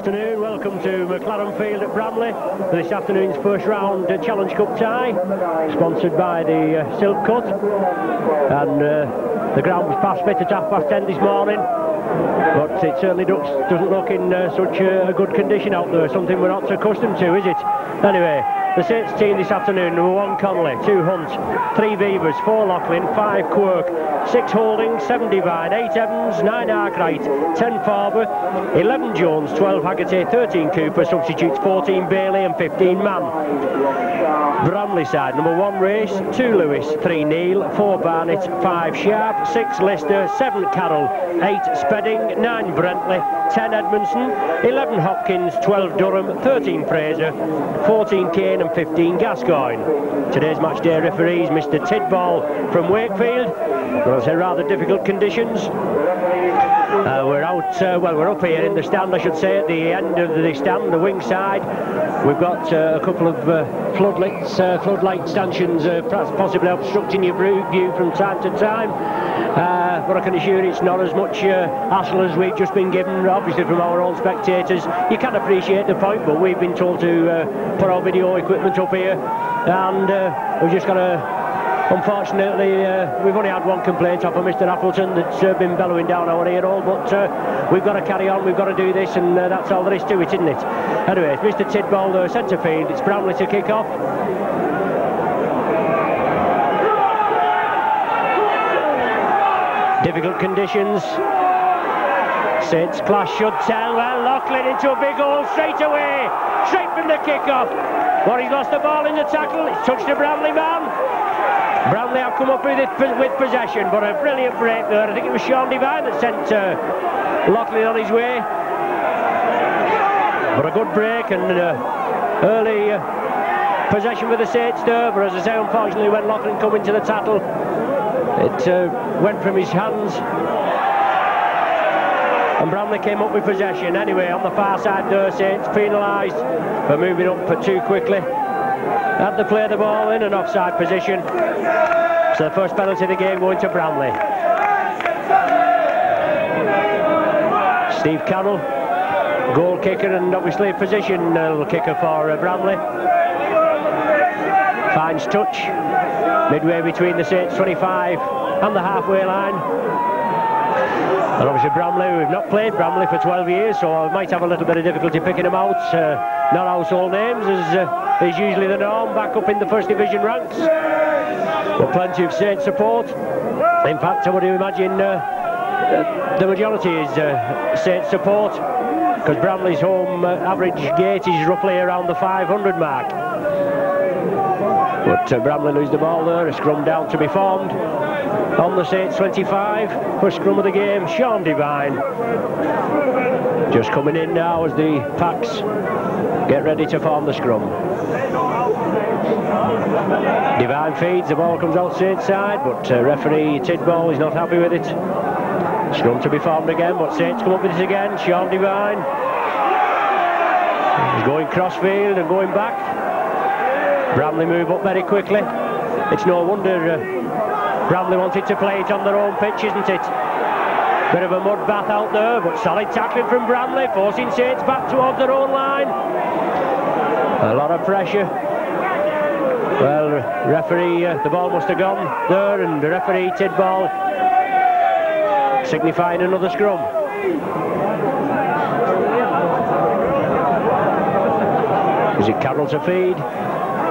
afternoon, welcome to McLaren Field at Bramley for this afternoon's first round Challenge Cup tie, sponsored by the Silk Cut, and the ground was past fit at 10:30 this morning, but it certainly doesn't look in such a good condition out there, something we're not accustomed to, is it? Anyway, the Saints team this afternoon: number 1 Connolly, 2 Hunt, 3 Beavers, 4 Lachlan, 5 Quirk, 6 Holding, 7 Divine, 8 Evans, 9 Arkwright, 10 Farber, 11 Jones, 12 Haggerty, 13 Cooper, substitutes 14 Bailey and 15 Mann. Bramley side: number 1 Race, 2 Lewis, 3 Neil, 4 Barnett, 5 Sharp, 6 Lister, 7 Carroll, 8 Spedding, 9 Brentley, 10 Edmondson, 11 Hopkins, 12 Durham, 13 Fraser, 14 Kane and 15 Gascoigne. Today's match day referees Mr Tidball from Wakefield. Well, it's rather difficult conditions. We're up here in the stand, I should say, at the end of the stand, the wing side. We've got a couple of floodlight stanchions possibly obstructing your view from time to time. But I can assure it's not as much hassle as we've just been given, obviously, from our own spectators. You can appreciate the point, but we've been told to put our video equipment up here, and we've just got to... Unfortunately, we've only had one complaint off of Mr Appleton that's been bellowing down our ear hole, but we've got to carry on, we've got to do this, and that's all there is to it, isn't it? Anyway, it's Mr Tidball, centre field, it's Bramley to kick off. Difficult conditions. Saints clash should tell. Well, Lachlan into a big hole straight away, straight from the kick-off. Well, he's lost the ball in the tackle, it's touched the Bramley man. Bramley have come up with possession, but a brilliant break there. I think it was Sean Devine that sent Lachlan on his way. But a good break and early possession for the Saints there. But as I say, unfortunately, when Lachlan come into the tackle, it went from his hands. And Bramley came up with possession. Anyway, on the far side there, Saints penalised for moving up too quickly. Had to play the ball in an offside position. So the first penalty of the game going to Bramley. Steve Carroll, goal kicker and obviously a position kicker for Bramley. Finds touch midway between the Saints 25 and the halfway line. And obviously Bramley, we've not played Bramley for 12 years, so I might have a little bit of difficulty picking them out. Not household names, as is usually the norm, back up in the First Division ranks. But plenty of Saints support. In fact, I would imagine the majority is Saints support, because Bramley's home average gate is roughly around the 500 mark. But Bramley lose the ball there, a scrum down to be formed on the Saints 25. First scrum of the game, Sean Devine. Just coming in now as the packs get ready to form the scrum. Devine feeds, the ball comes out Saints side, but referee Tidball is not happy with it. Scrum to be formed again, but Saints come up with it again. Sean Devine. He's going crossfield and going back. Bramley move up very quickly. It's no wonder Bramley wanted to play it on their own pitch, isn't it? Bit of a mud bath out there, but solid tackling from Bramley, forcing Saints back towards their own line. A lot of pressure. Well, referee, the ball must have gone there, and the referee Tidball signifying another scrum. Is it Carroll to feed?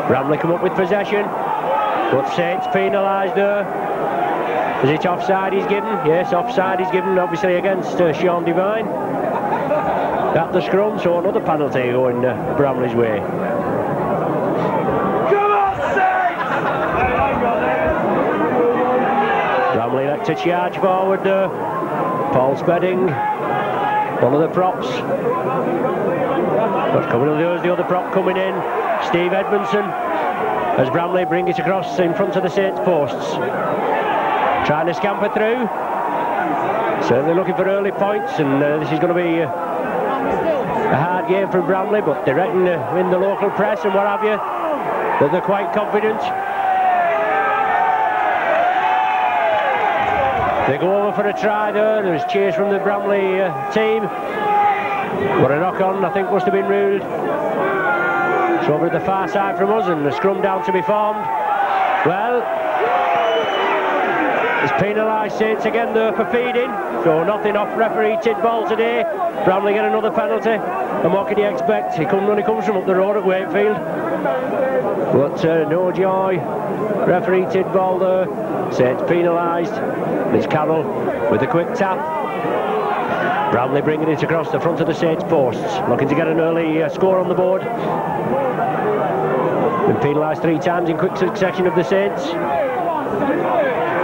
Bramley come up with possession, but Saints penalised there. Is it offside he's given? Yes, offside he's given, obviously against Sean Devine. At the scrum, so another penalty going Bramley's way. Bramley elect to charge forward there. Paul Spedding, one of the props. But coming on, the other prop coming in, Steve Edmondson, as Bramley bring it across in front of the Saints posts. Trying to scamper through. Certainly looking for early points, and this is going to be a hard game for Bramley, but they reckon in the local press and what have you that they're quite confident. They go over for a try there. There's cheers from the Bramley team. But a knock-on, I think, must have been ruled. It's over at the far side from us, and the scrum down to be formed. Well, it's penalised Saints again there for feeding, so nothing off referee Tidball today. Bramley get another penalty, and what can you expect? He only comes from up the road at Wakefield. But no joy. Referee Tidball there. Saints penalised. It's Carroll with a quick tap. Bramley bringing it across the front of the Saints posts, looking to get an early score on the board. Been penalised 3 times in quick succession of the Saints.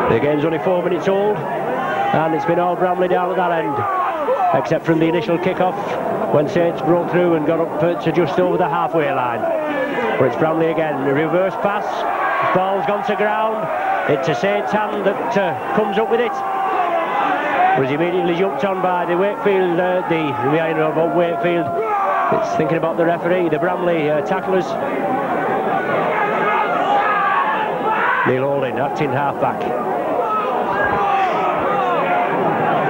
The game's only 4 minutes old, and it's been all Bramley down at that end, except from the initial kick-off when Saints broke through and got up to just over the halfway line. But it's Bramley again, a reverse pass, ball's gone to ground, it's a Saints hand that comes up with it. Was immediately jumped on by the Wakefield, the remainder of Wakefield. It's thinking about the referee, the Bramley tacklers. Neil Holding, acting half-back.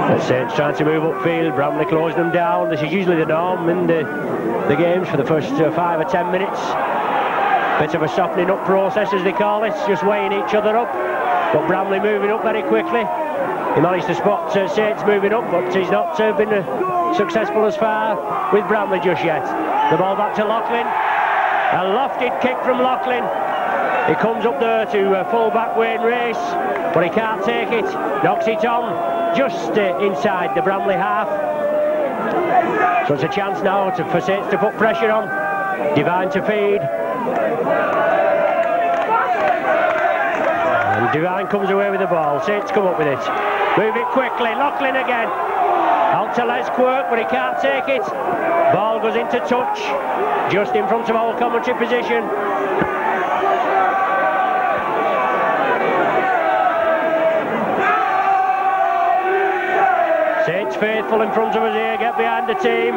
The Saints trying to move upfield, Bramley closing them down. This is usually the norm in the games for the first 5 or 10 minutes. Bit of a softening up process, as they call it, just weighing each other up. But Bramley moving up very quickly. He managed to spot Saints moving up, but he's not been successful as far with Bramley just yet. The ball back to Loughlin. A lofted kick from Loughlin. He comes up there to full-back Wayne Race, but he can't take it. Knocks it on just inside the Bramley half. So it's a chance now for Saints to put pressure on. Devine to feed. And Devine comes away with the ball. Saints come up with it. Move it quickly. Loughlin again. Out to Les Quirk, but he can't take it. Ball goes into touch, just in front of our commentary position. Saints faithful in front of us here, get behind the team.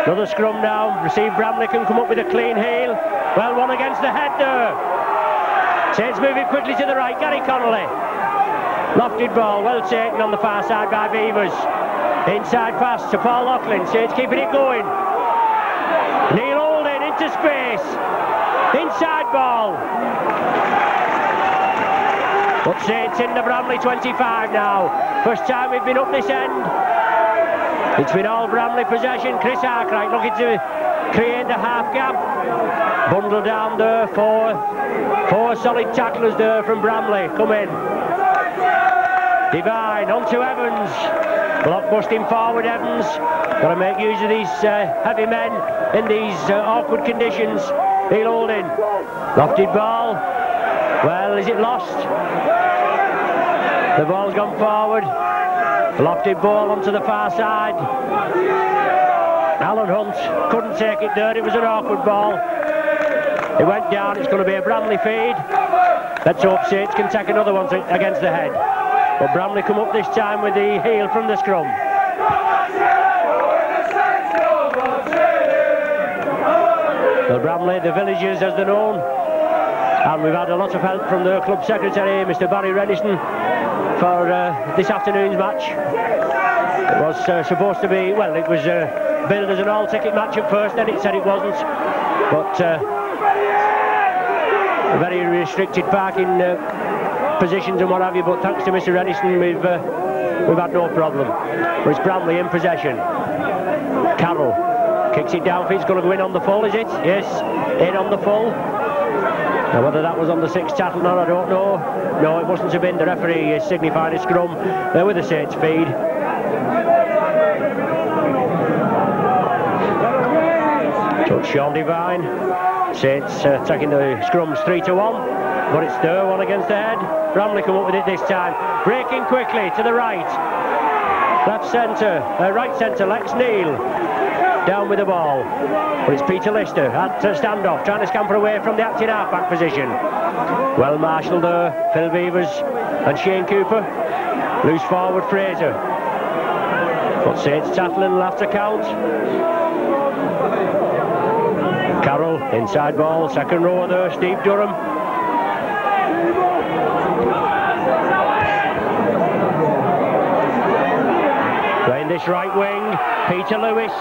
Another scrum now. Receive Bramley can come up with a clean heel. Well, one against the head there. Saints moving quickly to the right. Gary Connolly. Lofted ball, well taken on the far side by Beavers. Inside pass to Paul Loughlin. Saints keeping it going. Neil Holding into space. Inside ball. But Saints in the Bramley 25 now. First time we've been up this end. It's been all Bramley possession. Chris Arkwright looking to create a half gap. Bundle down there. Four solid tacklers there from Bramley. Come in. Devine on to Evans. Block busting forward Evans. Got to make use of these heavy men in these awkward conditions. Neil Holding. Lofted ball. Well, is it lost? The ball's gone forward. Lofted ball onto the far side. Alan Hunt couldn't take it there. It was an awkward ball. It went down. It's going to be a Bramley feed. Let's hope Saints can take another one against the head. But Bramley come up this time with the heel from the scrum. Well, Bramley, the villagers as they're known. And we've had a lot of help from the club secretary, Mr. Barry Redison, for this afternoon's match. It was supposed to be, well, it was billed as an all-ticket match at first, then it said it wasn't. But very restricted parking positions and what have you, but thanks to Mr. Redison, we've had no problem. But it's Bramley in possession. Carroll kicks it down. It's going to go in on the full, is it? Yes, in on the full. Now whether that was on the 6th tackle or not, I don't know. No, it mustn't have been. The referee is signifying a scrum there with the Saints feed. So Sean Devine. Saints taking the scrums 3-1, but it's there, one against the head. Bramley come up with it this time. Breaking quickly to the right. Left centre, right centre, Lex Neal. Down with the ball. But it's Peter Lister at standoff, trying to scamper away from the acting half-back position. Well marshalled there, Phil Beavers and Shane Cooper. Loose forward Fraser. But Saints tackling will have to count. Carroll, inside ball, second row there, Steve Durham. Playing this right wing, Peter Lewis.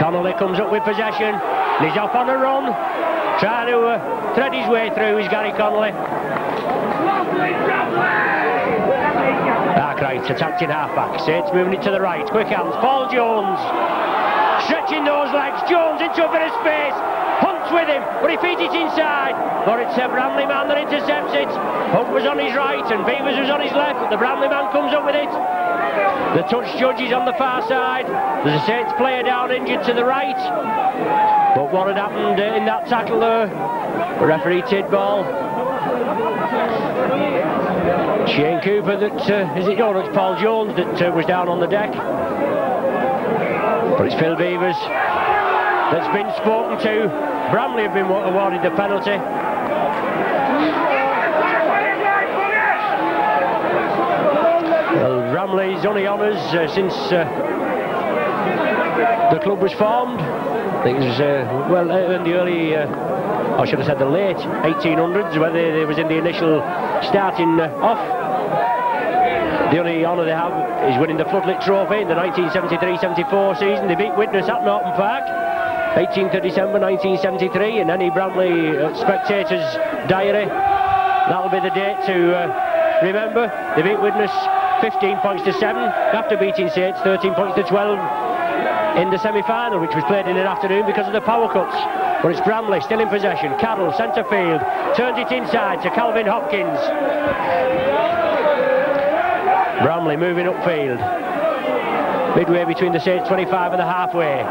Connolly comes up with possession. And he's off on a run. Trying to thread his way through is Gary Connolly. Arkwright attacked in half-back. Saints moving it to the right. Quick hands. Paul Jones. Stretching those legs. Jones into a bit of space. Hunts with him, but he feeds it inside. But it's a Bramley man that intercepts it. Hunt was on his right and Beavers was on his left. But the Bramley man comes up with it. The touch judge is on the far side. There's a Saints player down injured to the right. But what had happened in that tackle there? Referee Tidball. Shane Cooper that, is it? No, it's Paul Jones that was down on the deck. But it's Phil Beavers that's been spoken to. Bramley have been awarded the penalty. Well, Bramley's only honours since the club was formed. I think it was, in the early, I should have said the late 1800s, whether it was in the initial starting off. The only honour they have is winning the Floodlit Trophy in the 1973-74 season. They beat Widnes at Norton Park, 18th of December 1973, in any Bramley spectator's diary. That'll be the date to remember. They beat Widnes 15 points to 7 after beating Saints 13 points to 12 in the semi-final, which was played in the afternoon because of the power cuts. But it's Bramley still in possession. Carroll, centre field, turns it inside to Calvin Hopkins. Bramley moving upfield, midway between the Saints 25 and the halfway.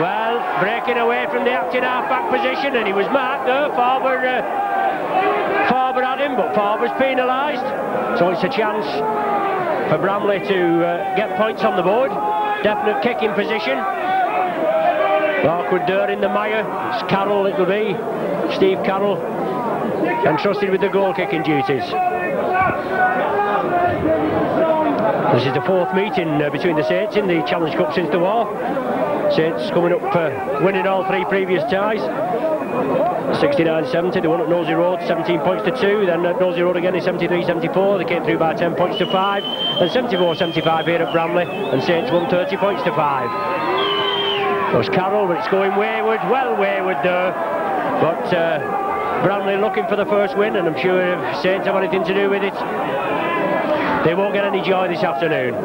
Well, breaking away from the acting half-back position, and he was marked there. Farber had him, but Farber's penalised. So it's a chance for Bramley to get points on the board. Definite kicking position. Awkward there in the mire. It's Carroll, it'll be. Steve Carroll, entrusted with the goal-kicking duties. This is the fourth meeting between the Saints in the Challenge Cup since the war. Saints coming up winning all three previous ties. 69-70, they won at Nosey Road, 17 points to 2. Then at Nosey Road again in 73-74, they came through by 10 points to 5. And 74-75 here at Bramley, and Saints won 30 points to 5. It was Carroll, but it's going wayward, well wayward there. But Bramley looking for the first win, and I'm sure if Saints have anything to do with it, they won't get any joy this afternoon.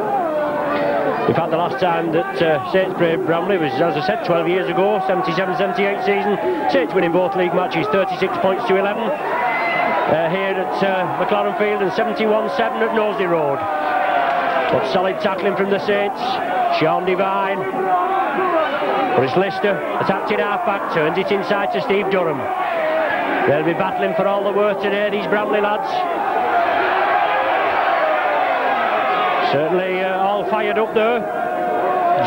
In fact, the last time that Saints played Bramley was, as I said, 12 years ago, 77-78 season. Saints winning both league matches, 36 points to 11 here at McLaren Field, and 71-7 at Nosey Road. But solid tackling from the Saints. Sean Devine. But it's Lister, attacked in half-back, turns it inside to Steve Durham. They'll be battling for all the worth today, these Bramley lads. Certainly all fired up there.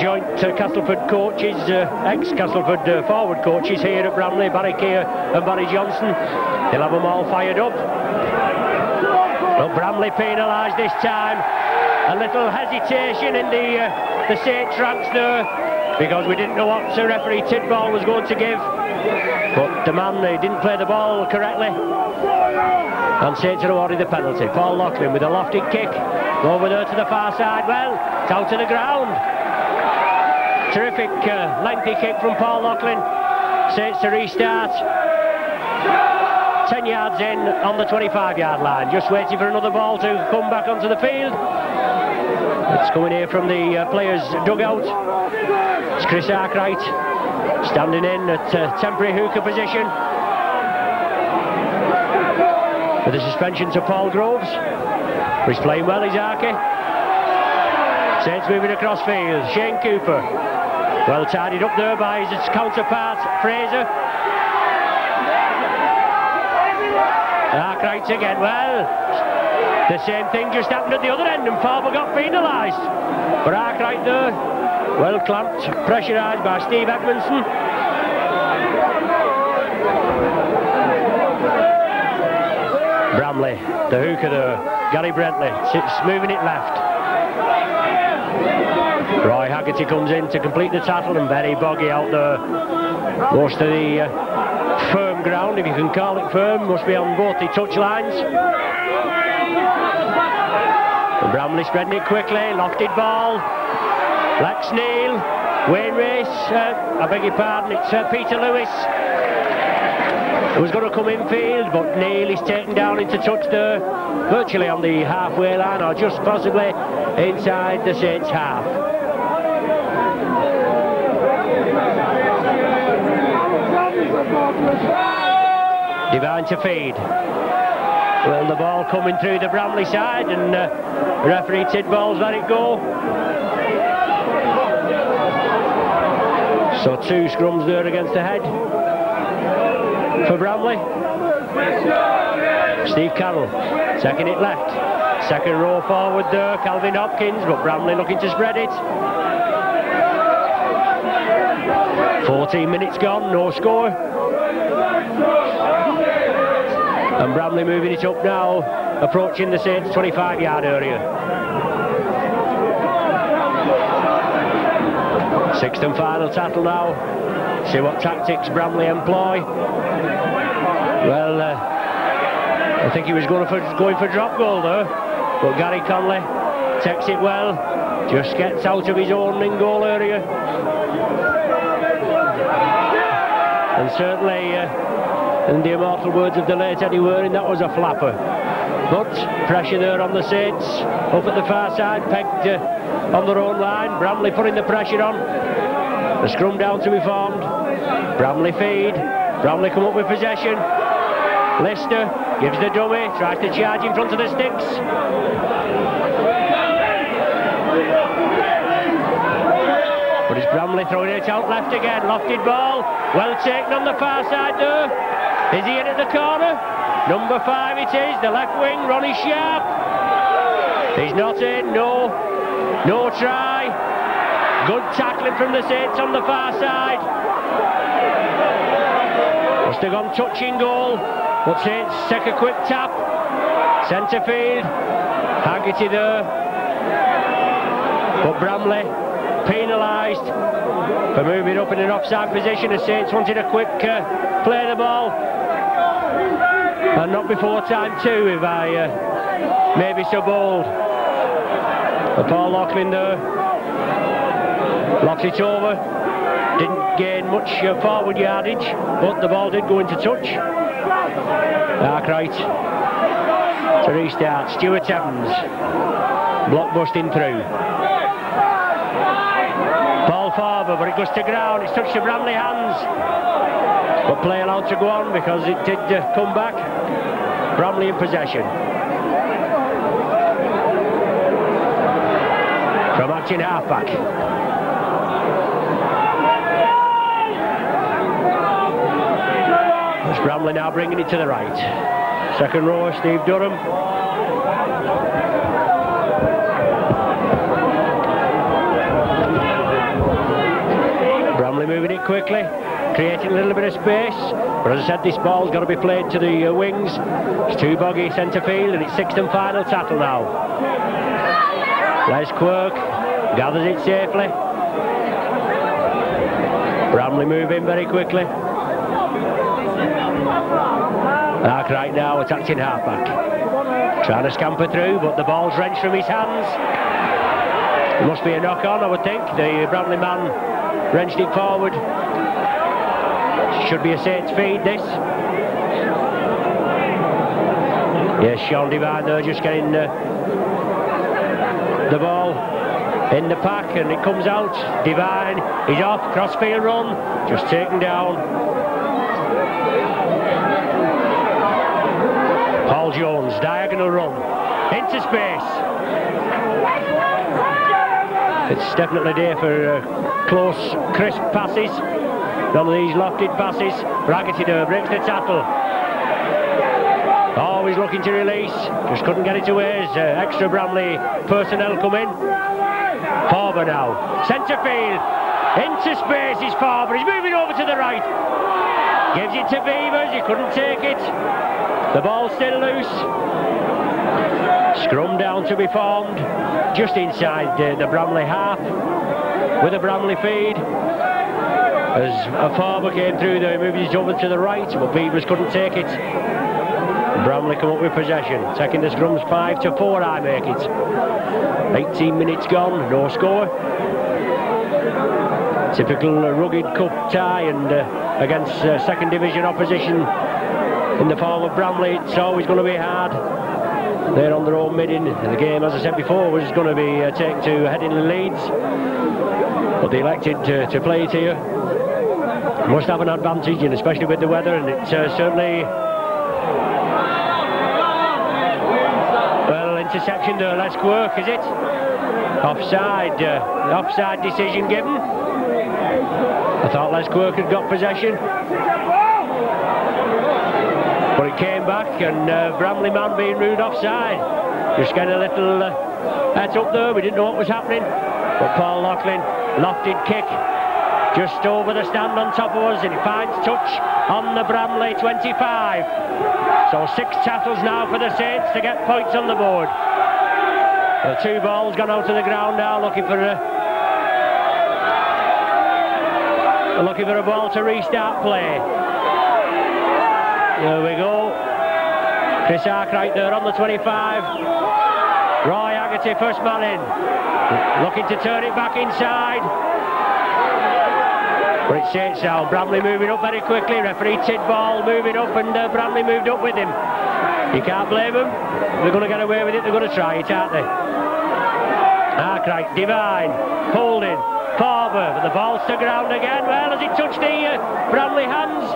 Joint Castleford coaches, ex-Castleford forward coaches here at Bramley, Barry Keir and Barry Johnson. They'll have them all fired up. But Bramley penalised this time. A little hesitation in the Saints ranks there, because we didn't know what referee Tidball was going to give. But the man didn't play the ball correctly, and Saints are awarded the penalty. Paul Loughlin with a lofted kick over there to the far side. Well, it's out to the ground. Terrific lengthy kick from Paul Loughlin. Saints to restart. 10 yards in on the 25-yard line, just waiting for another ball to come back onto the field. It's coming here from the players' dugout. It's Chris Arkwright standing in at temporary hooker position, with the suspension to Paul Groves. He's playing well, he's Arky. Saints moving across field. Shane Cooper, well tidied up there by his counterpart Fraser. Arkwright again. Well, the same thing just happened at the other end, and Farber got penalised. But Arkwright there, well clamped, pressurised by Steve Edmondson. Bramley, the hooker there, Gary Brentley, sits moving it left. Roy Haggerty comes in to complete the tackle, and very boggy out there. Most of the firm ground, if you can call it firm, must be on both the touch lines. And Bramley spreading it quickly, lofted ball. Lex Neal Wayne Race, I beg your pardon, it's Peter Lewis who was going to come infield, but Neil is taken down into touch there, virtually on the halfway line, or just possibly inside the Saints half. Divine to feed. Well, the ball coming through the Bramley side, and referee Tidball's let it go. So 2 scrums there against the head for Bramley. Steve Carroll second it left. Second row forward there, Calvin Hopkins, but Bramley looking to spread it. 14 minutes gone, no score. And Bramley moving it up now, approaching the Saints 25-yard area. 6th and final tackle now. See what tactics Bramley employ. Well, I think he was going for drop goal there, but Gary Conley takes it well, just gets out of his own in-goal area. And certainly, in the immortal words of the late Eddie Waring, that was a flapper. But pressure there on the Saints, up at the far side, pegged on their own line. Bramley putting the pressure on. The scrum down to be formed. Bramley feed. Bramley come up with possession. Lister gives the dummy, tries to charge in front of the sticks. But it's Bramley throwing it out left again. Lofted ball, well taken on the far side there. Is he in at the corner? Number 5 it is, the left wing, Ronnie Sharp. He's not in, no try. Good tackling from the Saints on the far side. Must have gone touching goal, but Saints take a quick tap. Centre field, Haggerty there. But Bramley penalised for moving up in an offside position, as Saints wanted a quick play the ball. And not before time too, if I may be so bold. Paul Loughlin there locks it over. Didn't gain much forward yardage, but the ball did go into touch. Arkwright to restart. Stuart Evans block busting through. Ball forward, but it goes to ground. It's touched the Bramley hands. But play allowed to go on because it did come back. Bramley in possession. From acting halfback. It's Bramley now bringing it to the right. Second row, Steve Durham. Bramley moving it quickly, creating a little bit of space, but as I said, this ball's got to be played to the wings. It's too boggy centre field, and it's 6th and final tackle now. Les Quirk gathers it safely. Bramley moving very quickly. Arkwright now attacking halfback, trying to scamper through, but the ball's wrenched from his hands. There must be a knock on, I would think. The Bramley man wrenched it forward. Should be a Saints feed, this. Yes, Sean Devine there just getting the ball in the pack, and it comes out. Devine is off, crossfield run, just taken down. Paul Jones, diagonal run, into space. It's definitely there for close, crisp passes. None of these lofted passes. Haggerty there breaks the tackle. Always looking to release, just couldn't get it away as extra Bramley personnel come in. Farber now, centre field, into space is Farber, he's moving over to the right. Gives it to Beavers, he couldn't take it. The ball's still loose. Scrum down to be formed, just inside the Bramley half, with a Bramley feed. As a Farber came through there, moving it over to the right, but Beavers couldn't take it. Bramley come up with possession, taking the scrums 5-4, I make it. 18 minutes gone, no score. Typical rugged cup tie, and against second division opposition in the form of Bramley, it's always going to be hard. They're on their own mid-in. The game, as I said before, was going to be taken to Headingley Leeds, but they elected to play it here. Must have an advantage, and especially with the weather, and it's certainly... Well, interception there, let's work, is it? Offside, offside decision given. I thought Les Quirk had got possession, but it came back, and Bramley man being ruled offside. Just getting a little heads up there, we didn't know what was happening, but Paul Loughlin, lofted kick just over the stand on top of us, and he finds touch on the Bramley 25. So 6 tackles now for the Saints to get points on the board. The 2 balls gone out to the ground now, looking for a ball to restart play. There we go. Chris Arkwright there on the 25. Roy Haggerty, first man in, looking to turn it back inside. But it's Saints now. Bramley moving up very quickly. Referee Tidball moving up, and Bramley moved up with him. You can't blame them. They're going to get away with it. They're going to try it, aren't they? Arkwright, Divine, holding, forward, but the ball's to ground again. Well, has it touched the Bramley hands?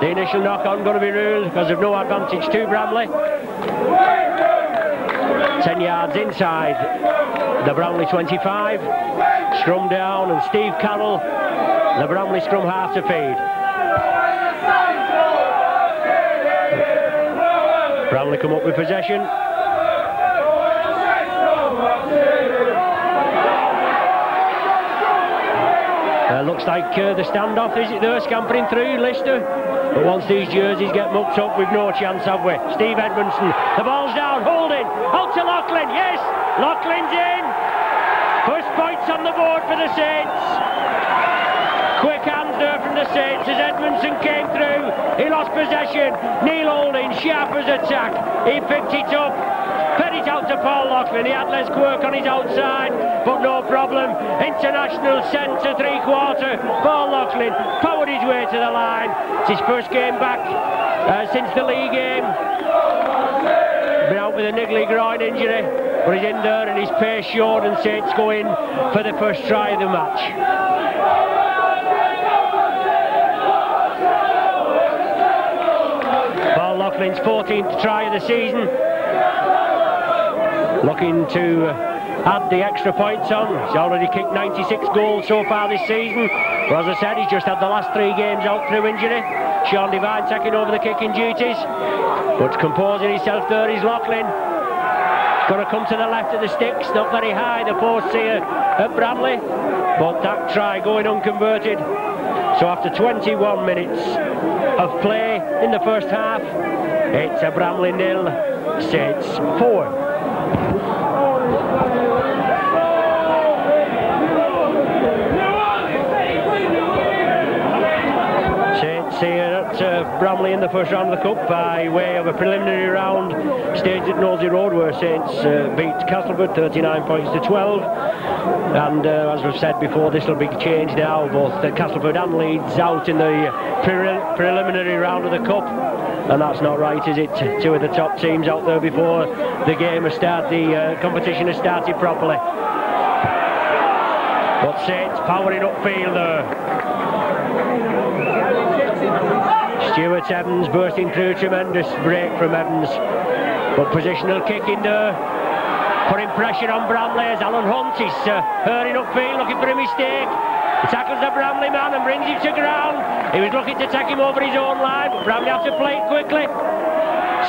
The initial knock-on going to be ruled because of no advantage to Bramley. 10 yards inside the Bramley 25. Scrum down, and Steve Carroll, the Bramley scrum half to feed. Bramley come up with possession. Looks like the standoff, is it there, scampering through Lister? But once these jerseys get mucked up, we've no chance, have we? Steve Edmondson, the ball's down, holding, out to Loughlin, yes! Loughlin's in! First points on the board for the Saints. Quick hands there from the Saints as Edmondson came through. He lost possession. Neil Holding, sharp as attack. He picked it up. Fed it out to Paul Loughlin. He had Les Quirk on his outside, but no problem. International centre, 3/4. Paul Loughlin powered his way to the line. It's his first game back since the league game. Been out with a niggly groin injury, but he's in there and his pace showed, and Saints go in for the first try of the match. Paul Loughlin's 14th try of the season. Looking to add the extra points on. He's already kicked 96 goals so far this season. But as I said, he's just had the last 3 games out through injury. Sean Devine taking over the kicking duties. But composing himself there is Loughlin. Going to come to the left of the sticks, not very high, the posts here at Bramley. But that try going unconverted. So after 21 minutes of play in the first half, it's a Bramley 0, Saints 4. Here at Bramley in the first round of the Cup by way of a preliminary round staged at Nosey Road, where Saints beat Castleford 39 points to 12. And as we've said before, this will be changed now. Both Castleford and Leeds out in the preliminary round of the Cup, and that's not right, is it? 2 of the top teams out there before the game has started, the competition has started properly. But Saints powering upfield there. Stuart Evans bursting through, tremendous break from Evans, but positional kick in there, putting pressure on Bramley as Alan Hunt is hurrying upfield looking for a mistake. He tackles the Bramley man and brings him to ground. He was looking to take him over his own line, but Bramley have to play it quickly.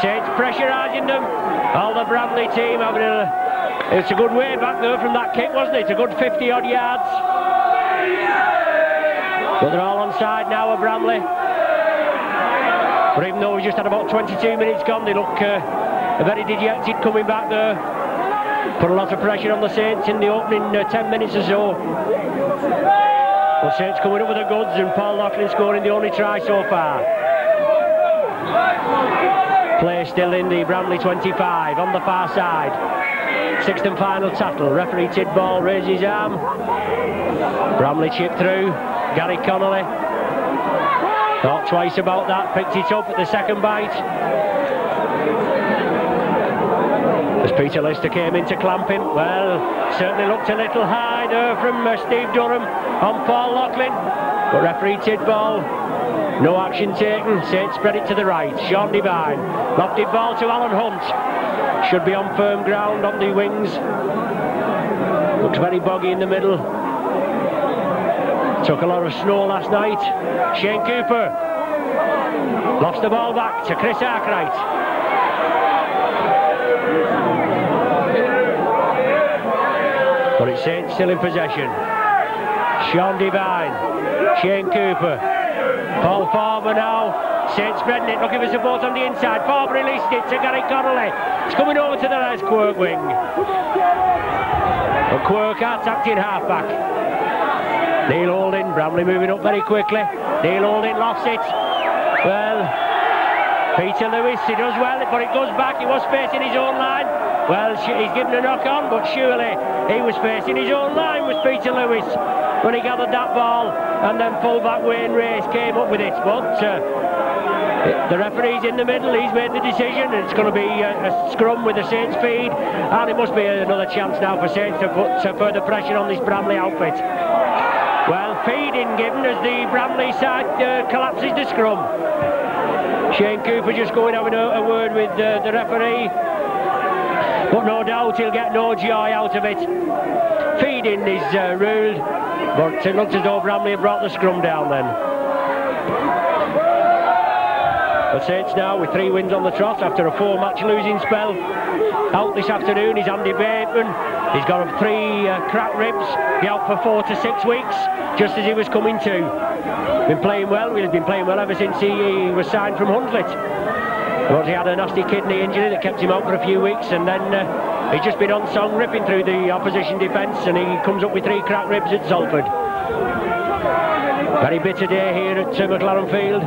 Saints pressurising them. All the Bramley team having it's a good way back there from that kick, wasn't it? A good 50 odd yards. But they're all on side now of Bramley. But even though we just had about 22 minutes gone, they look very dejected coming back there. Put a lot of pressure on the Saints in the opening 10 minutes or so. But Saints coming up with the goods, and Paul Loughlin scoring the only try so far. Play still in the Bramley 25 on the far side. Sixth and final tattle. Referee Tidball raises his arm. Bramley chipped through. Gary Connolly thought twice about that, picked it up at the second bite. As Peter Lister came in to clamp him, well, certainly looked a little high there from Steve Durham on Paul Loughlin. But referee Tidball, no action taken. Saints spread it to the right. Sean Devine, lofted ball to Alan Hunt. Should be on firm ground on the wings. Looked very boggy in the middle. Took a lot of snow last night. Shane Cooper lofts the ball back to Chris Arkwright. But it's Saints still in possession. Sean Devine, Shane Cooper, Paul Farber now. Saints spreading it, looking for support on the inside. Farber released it to Gary Connolly. It's coming over to the Les Quirk wing. But Quirk attacked in half-back. Neil Holding, Bramley moving up very quickly. Neil Holding lofts it. Well, Peter Lewis, he does well, but it goes back. He was facing his own line. Well, he's given a knock on, but surely he was facing his own line, was Peter Lewis, when he gathered that ball. And then full-back Wayne Race came up with it. But the referee's in the middle, he's made the decision, and it's going to be a scrum with the Saints feed. And it must be another chance now for Saints to put further pressure on this Bramley outfit. Well, feeding given as the Bramley side collapses the scrum. Shane Cooper just going having a word with the referee. But no doubt he'll get no joy out of it. Feeding is ruled, but it looks as though Bramley have brought the scrum down then. But Saints now with 3 wins on the trot after a 4-match losing spell. Out this afternoon is Andy Bateman. He's got 3 cracked ribs. Be out for 4 to 6 weeks, just as he was coming to. Been playing well. He's been playing well ever since he was signed from Huntlet. But he had a nasty kidney injury that kept him out for a few weeks, and then he's just been on song ripping through the opposition defence, and he comes up with 3 cracked ribs at Salford. Very bitter day here at McLaren Field.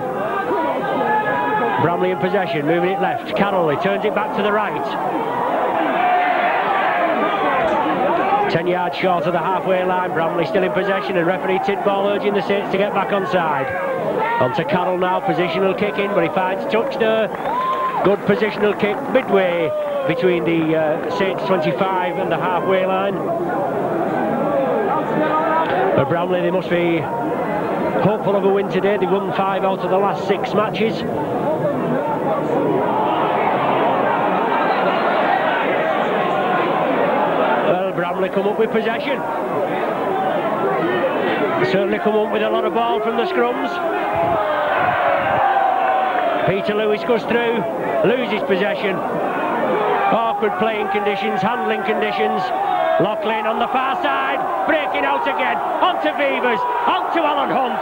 Bramley in possession, moving it left. Carroll, he turns it back to the right. 10 yards short of the halfway line. Bramley still in possession, and referee Tidball urging the Saints to get back on side. On to Carroll now, positional kick in, but he finds touch there. Good positional kick midway between the Saints 25 and the halfway line. But Bramley, they must be hopeful of a win today. They've won 5 out of the last 6 matches. Well, Bramley come up with possession. Certainly come up with a lot of ball from the scrums. Peter Lewis goes through, loses possession. Awkward playing conditions, handling conditions. Loughlin on the far side, breaking out again. Onto Beavers, onto Alan Hunt.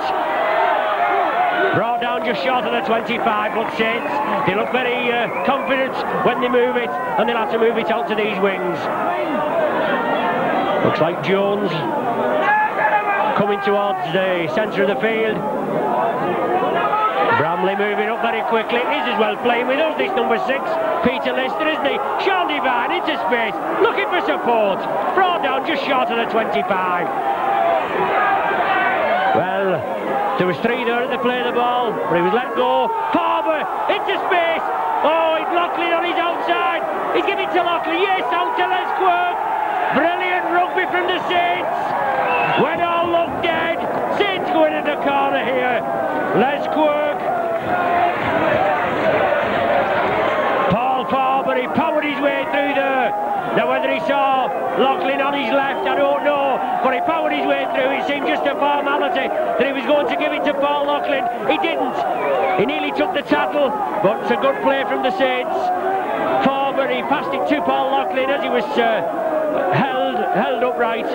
Brought down just short of the 25, but Saints, they look very confident when they move it, and they'll have to move it out to these wings. Looks like Jones coming towards the centre of the field. Bramley moving up very quickly. He's as well playing with us, this number 6, Peter Lister, isn't he? Sean Devine into space, looking for support. Brought down just short of the 25. Well, there was 3 there at the play of the ball, but he was let go. Farber into space. Oh, it's Loughlin on his outside. He's giving to Loughlin. Yes, out to Les Quirk. Brilliant rugby from the Saints. When all looked dead, Saints going in the corner here. Les Quirk. Paul Farber, he powered his way through there. Now whether he saw Loughlin on his left, I don't know, but he powered his way through. It seemed just a formality that he was going to give it to Paul Loughlin. He didn't. He nearly took the tackle, but it's a good play from the Saints. Farber, he passed it to Paul Loughlin as he was held upright.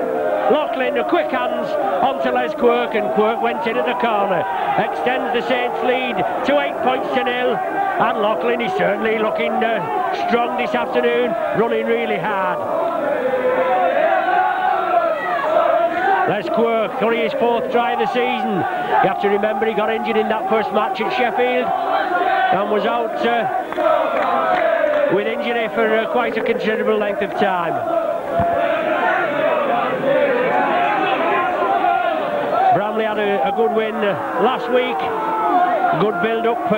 Loughlin, a quick hands onto Les Quirk, and Quirk went in at the corner. Extends the Saints lead to 8 points to 0. And Loughlin is certainly looking strong this afternoon, running really hard. Les Quirk, only his 4th try of the season. You have to remember he got injured in that first match at Sheffield and was out with injury for quite a considerable length of time. Bramley had a good win last week. Good build-up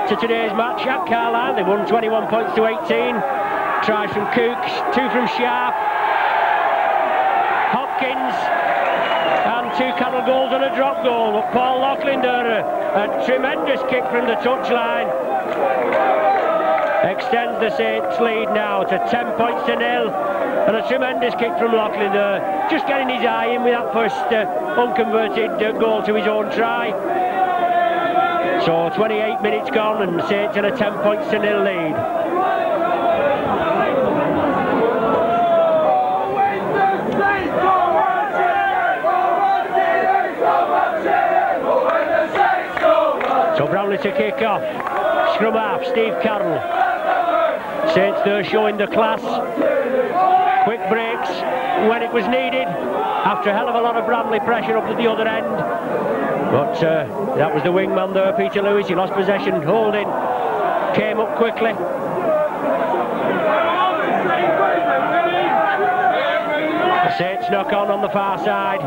to today's match at Carlisle. They won 21 points to 18. Tries from Cooks, 2 from Sharp, Hopkins, and 2 Carroll goals and a drop goal. But Paul Loughlin there, a tremendous kick from the touchline. Extends the Saints lead now to 10 points to 0. And a tremendous kick from Loughlin there, just getting his eye in with that first unconverted goal to his own try. So 28 minutes gone and the Saints in a 10 points to 0 lead. So Bramley to kick off. Scrum half, Steve Carroll. Saints there showing the class. Quick breaks when it was needed, after a hell of a lot of Bramley pressure up at the other end. But that was the wingman there, Peter Lewis. He lost possession, holding, came up quickly. The Saints knock on the far side,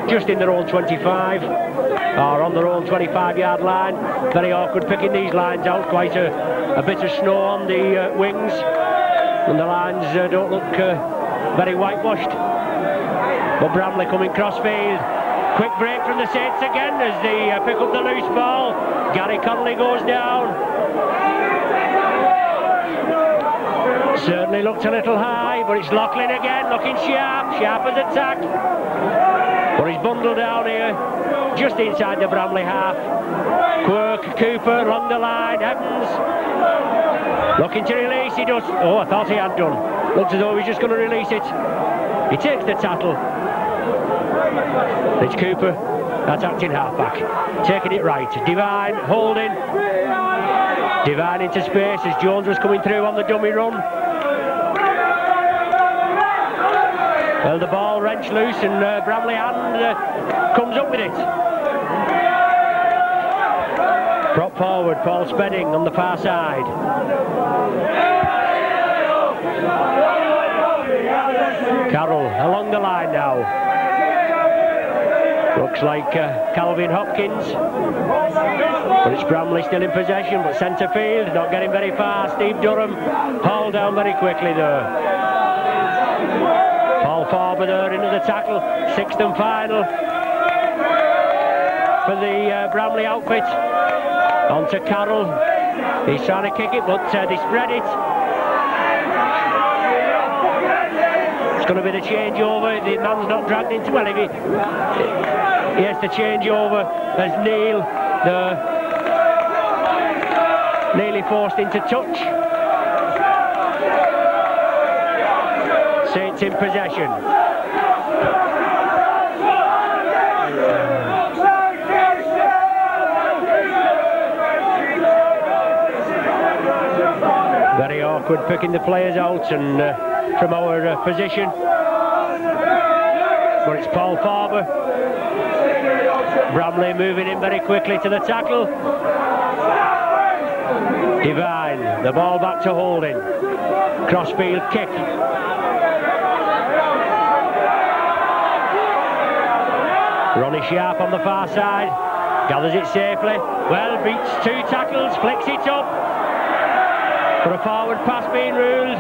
just in their own 25, or on their own 25-yard line. Very awkward picking these lines out, quite a bit of snow on the wings. And the lines don't look very whitewashed. But Bramley coming crossfield. Quick break from the Saints again as they pick up the loose ball. Gary Connolly goes down. Certainly looked a little high, but it's Loughlin again, looking sharp. Sharp as attacked. But he's bundled down here, just inside the Bramley half. Quirk, Cooper along the line, Evans looking to release, he does. Oh, I thought he had done. Looks as though he's just going to release it. He takes the tackle. It's Cooper, that's acting halfback. Taking it right. Divine holding. Divine into space as Jones was coming through on the dummy run. Well, the ball wrenched loose and Bramley hand comes up with it. Prop forward, Paul Spedding on the far side. Carroll along the line now. Looks like Calvin Hopkins. But it's Bramley still in possession, but centre field, not getting very far. Steve Durham hauled down very quickly there. Paul Farber there into the tackle. 6th and final for the Bramley outfit. On to Carroll. He's trying to kick it, but they spread it. It's going to be the changeover. The man's not dragged into. Well, if he has to change over as Neil nearly forced into touch. Saints in possession. Very awkward picking the players out and from our position. But it's Paul Farber. Bramley moving in very quickly to the tackle. Divine, the ball back to Holding. Crossfield kick. Ronnie Sharp on the far side, gathers it safely. Well, beats 2 tackles, flicks it up. For a forward pass being ruled.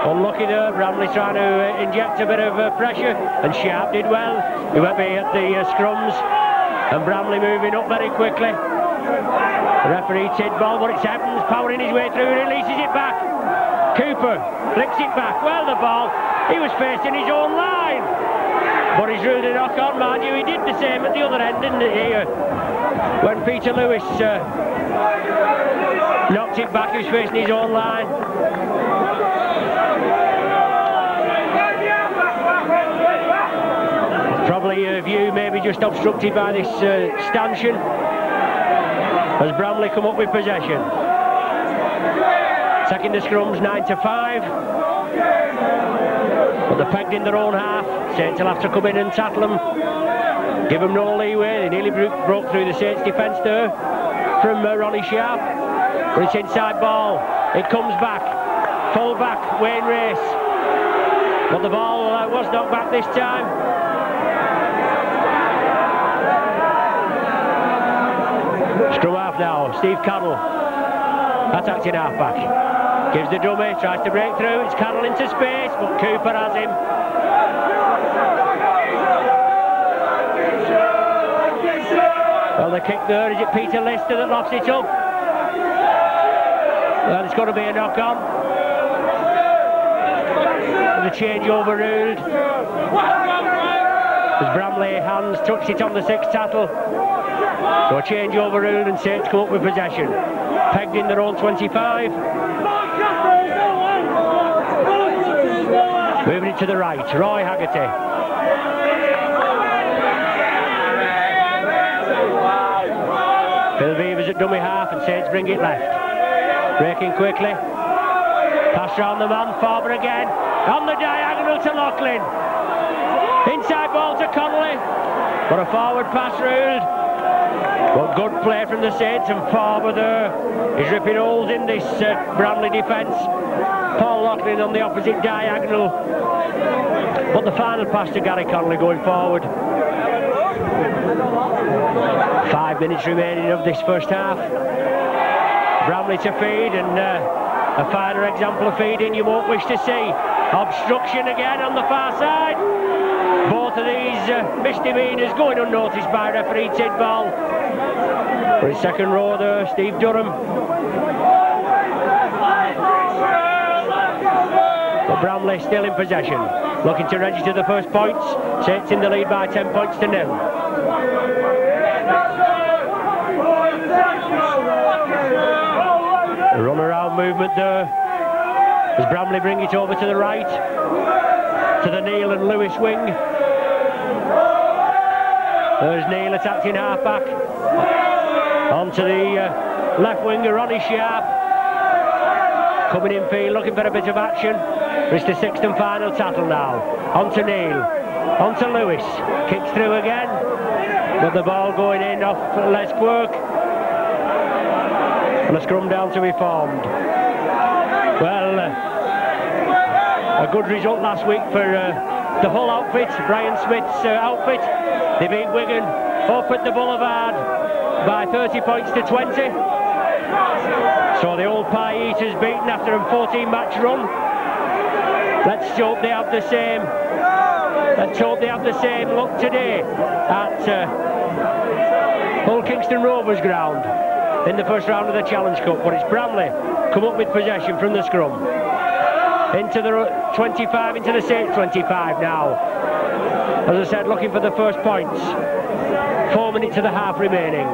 Unlucky there, Bramley trying to inject a bit of pressure, and Sharp did well. He went at the scrums, and Bramley moving up very quickly. The referee Tidball, but it's Evans powering his way through, releases it back. Cooper flicks it back. Well, the ball, he was facing his own line. But he's ruled a knock on, mind you. He did the same at the other end, didn't he? When Peter Lewis knocked it back, he was facing his own line. Probably a view maybe just obstructed by this stanchion as Bramley come up with possession. Taking the scrums 9-5. But they're pegged in their own half. Saints will have to come in and tackle them. Give them no leeway. They nearly broke through the Saints defence there from Ronnie Sharp. But it's inside ball. It comes back. Full back, Wayne Race. But the ball was knocked back this time. Scrum half now. Steve Carroll. Attacking half back. Gives the dummy, tries to break through. It's Carroll into space, but Cooper has him. Well, the kick there, is it Peter Lister that lofts it up? Well, it's got to be a knock-on. The change overruled. As Bramley hands touched it on the sixth tattle. So a change overruled and Saints come up with possession. Pegged in their own 25. Moving it to the right, Roy Haggerty. Phil Beavers at dummy half and Saints bring it left. Breaking quickly. Pass round the man, Farber again. On the diagonal to Loughlin. Inside ball to Connolly. But a forward pass ruled. But good play from the Saints, and Farber there is ripping holes in this Bramley defence. Paul Loughlin on the opposite diagonal. But the final pass to Gary Connolly going forward. 5 minutes remaining of this first half. Bramley to feed, and a finer example of feeding you won't wish to see. Obstruction again on the far side. Both of these misdemeanours going unnoticed by referee Tidball. For his second row there, Steve Durham. But Bramley still in possession, looking to register the first points. Saints in the lead by 10 points to 0. A run around movement there as Bramley bring it over to the right, to the Neil and Lewis wing. There's Neil attacking half back. Onto the left winger, Ronnie Sharp. Coming in field, looking for a bit of action. It's the sixth and final tattle now. Onto Neil, onto Lewis. Kicks through again. But the ball going in off Les Quirk. And a scrum down to be formed. Well, a good result last week for the Hull outfit, Brian Smith's outfit. They beat Wigan up at the Boulevard by 30 points to 20. So the old pie eaters beaten after a 14-match run. Let's hope they have the same. Let's hope they have the same luck today at Hull Kingston Rovers ground in the first round of the Challenge Cup. But it's Bramley come up with possession from the scrum. Into the 25, into the Saints 25 now. As I said, looking for the first points. 4 minutes of the half remaining.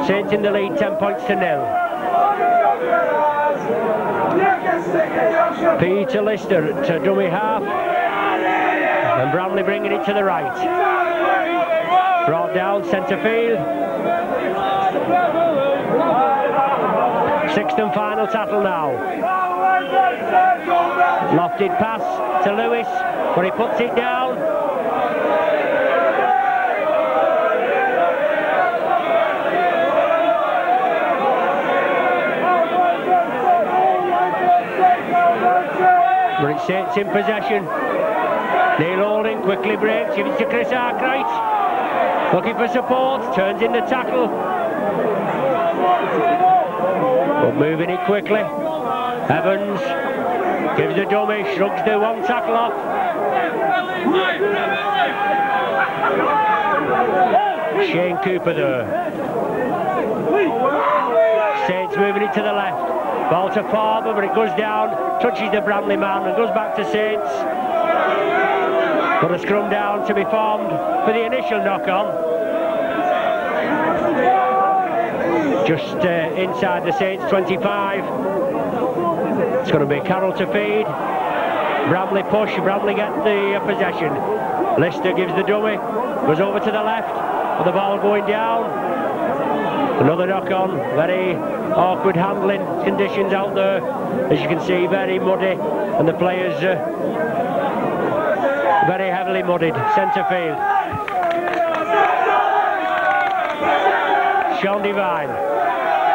Saints in the lead, 10 points to 0. Peter Lister to dummy half. And Bramley bringing it to the right. Brought down centre field. Sixth and final tattle now. Lofted pass to Lewis, but he puts it down. But it's Saints in possession. Neil Holding quickly breaks, gives it to Chris Arkwright. Looking for support, turns in the tackle. But moving it quickly. Evans gives the dummy, shrugs the one tackle off. Shane Cooper there. Saints moving it to the left. Ball to Farber, but it goes down, touches the Bramley man and goes back to Saints. But a scrum down to be formed for the initial knock-on. Just inside the Saints 25. It's going to be Carroll to feed. Bramley push, Bramley get the possession. Lister gives the dummy, goes over to the left, with the ball going down. Another knock-on, very awkward handling conditions out there. As you can see, very muddy, and the players very heavily muddied. Centre field. Sean Devine.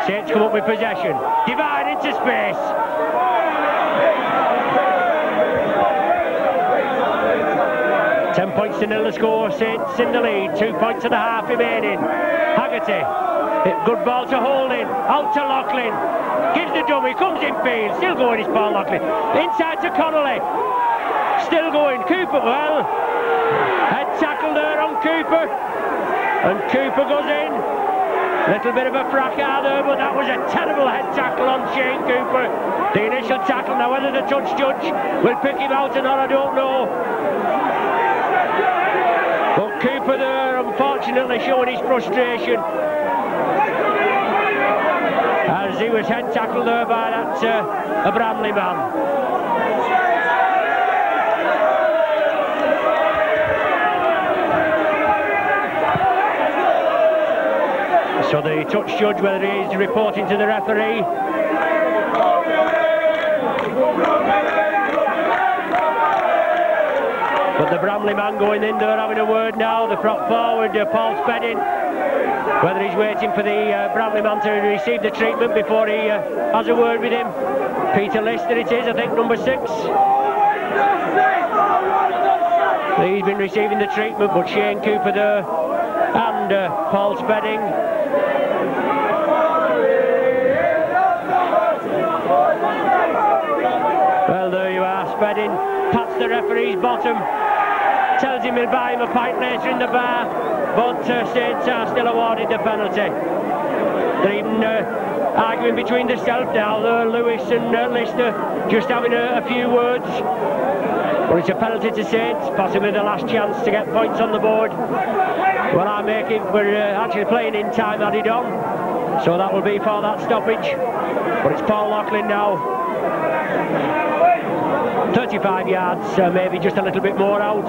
Saints come up with possession. Divide into space. £10-0 the score. Saints in the lead. 2 points and a half remaining. Haggerty. Good ball to Holding. Out to Loughlin. Gives the dummy. Comes in field. Still going is Paul Loughlin. Inside to Connolly. Still going. Cooper. Well. Head tackle there on Cooper. And Cooper goes in. Little bit of a fracas there, but that was a terrible head tackle on Shane Cooper. The initial tackle. Now whether the touch judge will pick him out or not, I don't know. But Cooper there, unfortunately, showing his frustration as he was head tackled there by that a Bramley man. So the touch judge, whether he is reporting to the referee. But the Bramley man going in there having a word now. The prop forward, Paul Spedding. Whether he's waiting for the Bramley man to receive the treatment before he has a word with him. Peter Lister it is, I think, number 6. He's been receiving the treatment, but Shane Cooper there and Paul Spedding. Well, there you are. Spedding pats the referee's bottom, tells him he'll buy him a pint later in the bar, but Saints are still awarded the penalty. They're even arguing between themselves now. Lewis and Lister just having a few words. But it's a penalty to Saints, possibly the last chance to get points on the board. Well, I make it, we're actually playing in time added on, so that will be for that stoppage. But it's Paul Loughlin now. 35 yards, maybe just a little bit more out.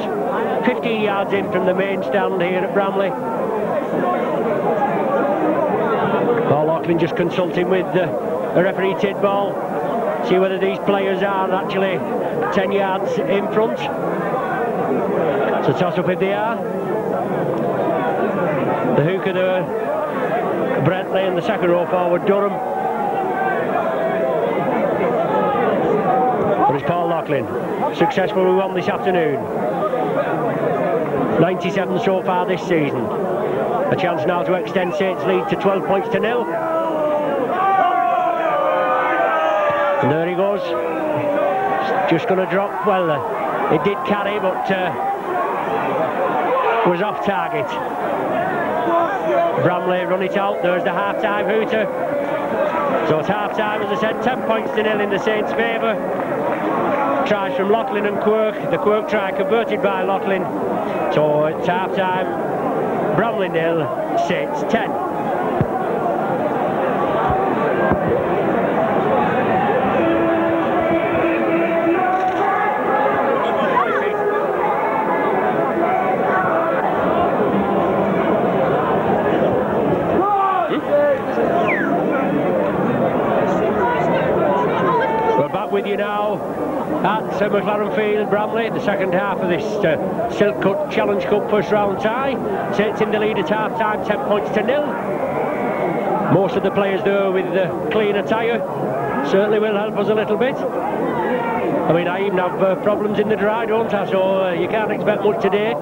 15 yards in from the main stand here at Bramley. Paul Loughlin just consulting with the referee Tidball, see whether these players are actually 10 yards in front. So toss up if they are. The hooker there, Bramley, and the second row forward, Durham. But it's Paul Loughlin, successful with one this afternoon. 97 so far this season. A chance now to extend Saints' lead to 12-0. And there he goes. Just going to drop. Well, it did carry, but was off target. Bramley run it out. There's the half-time hooter. So it's half-time, as I said, 10-0 in the Saints' favour. Tries from Loughlin and Quirk. The Quirk try converted by Loughlin. So it's half-time. Bramley 0, Saints 10. We're back with you now at McLaren Field, Bramley, the second half of this Silk Cut Challenge Cup first round tie. Saints in the lead at half time, 10-0. Most of the players there with clean attire certainly will help us a little bit. I mean, I even have problems in the dry, don't I? So you can't expect much today.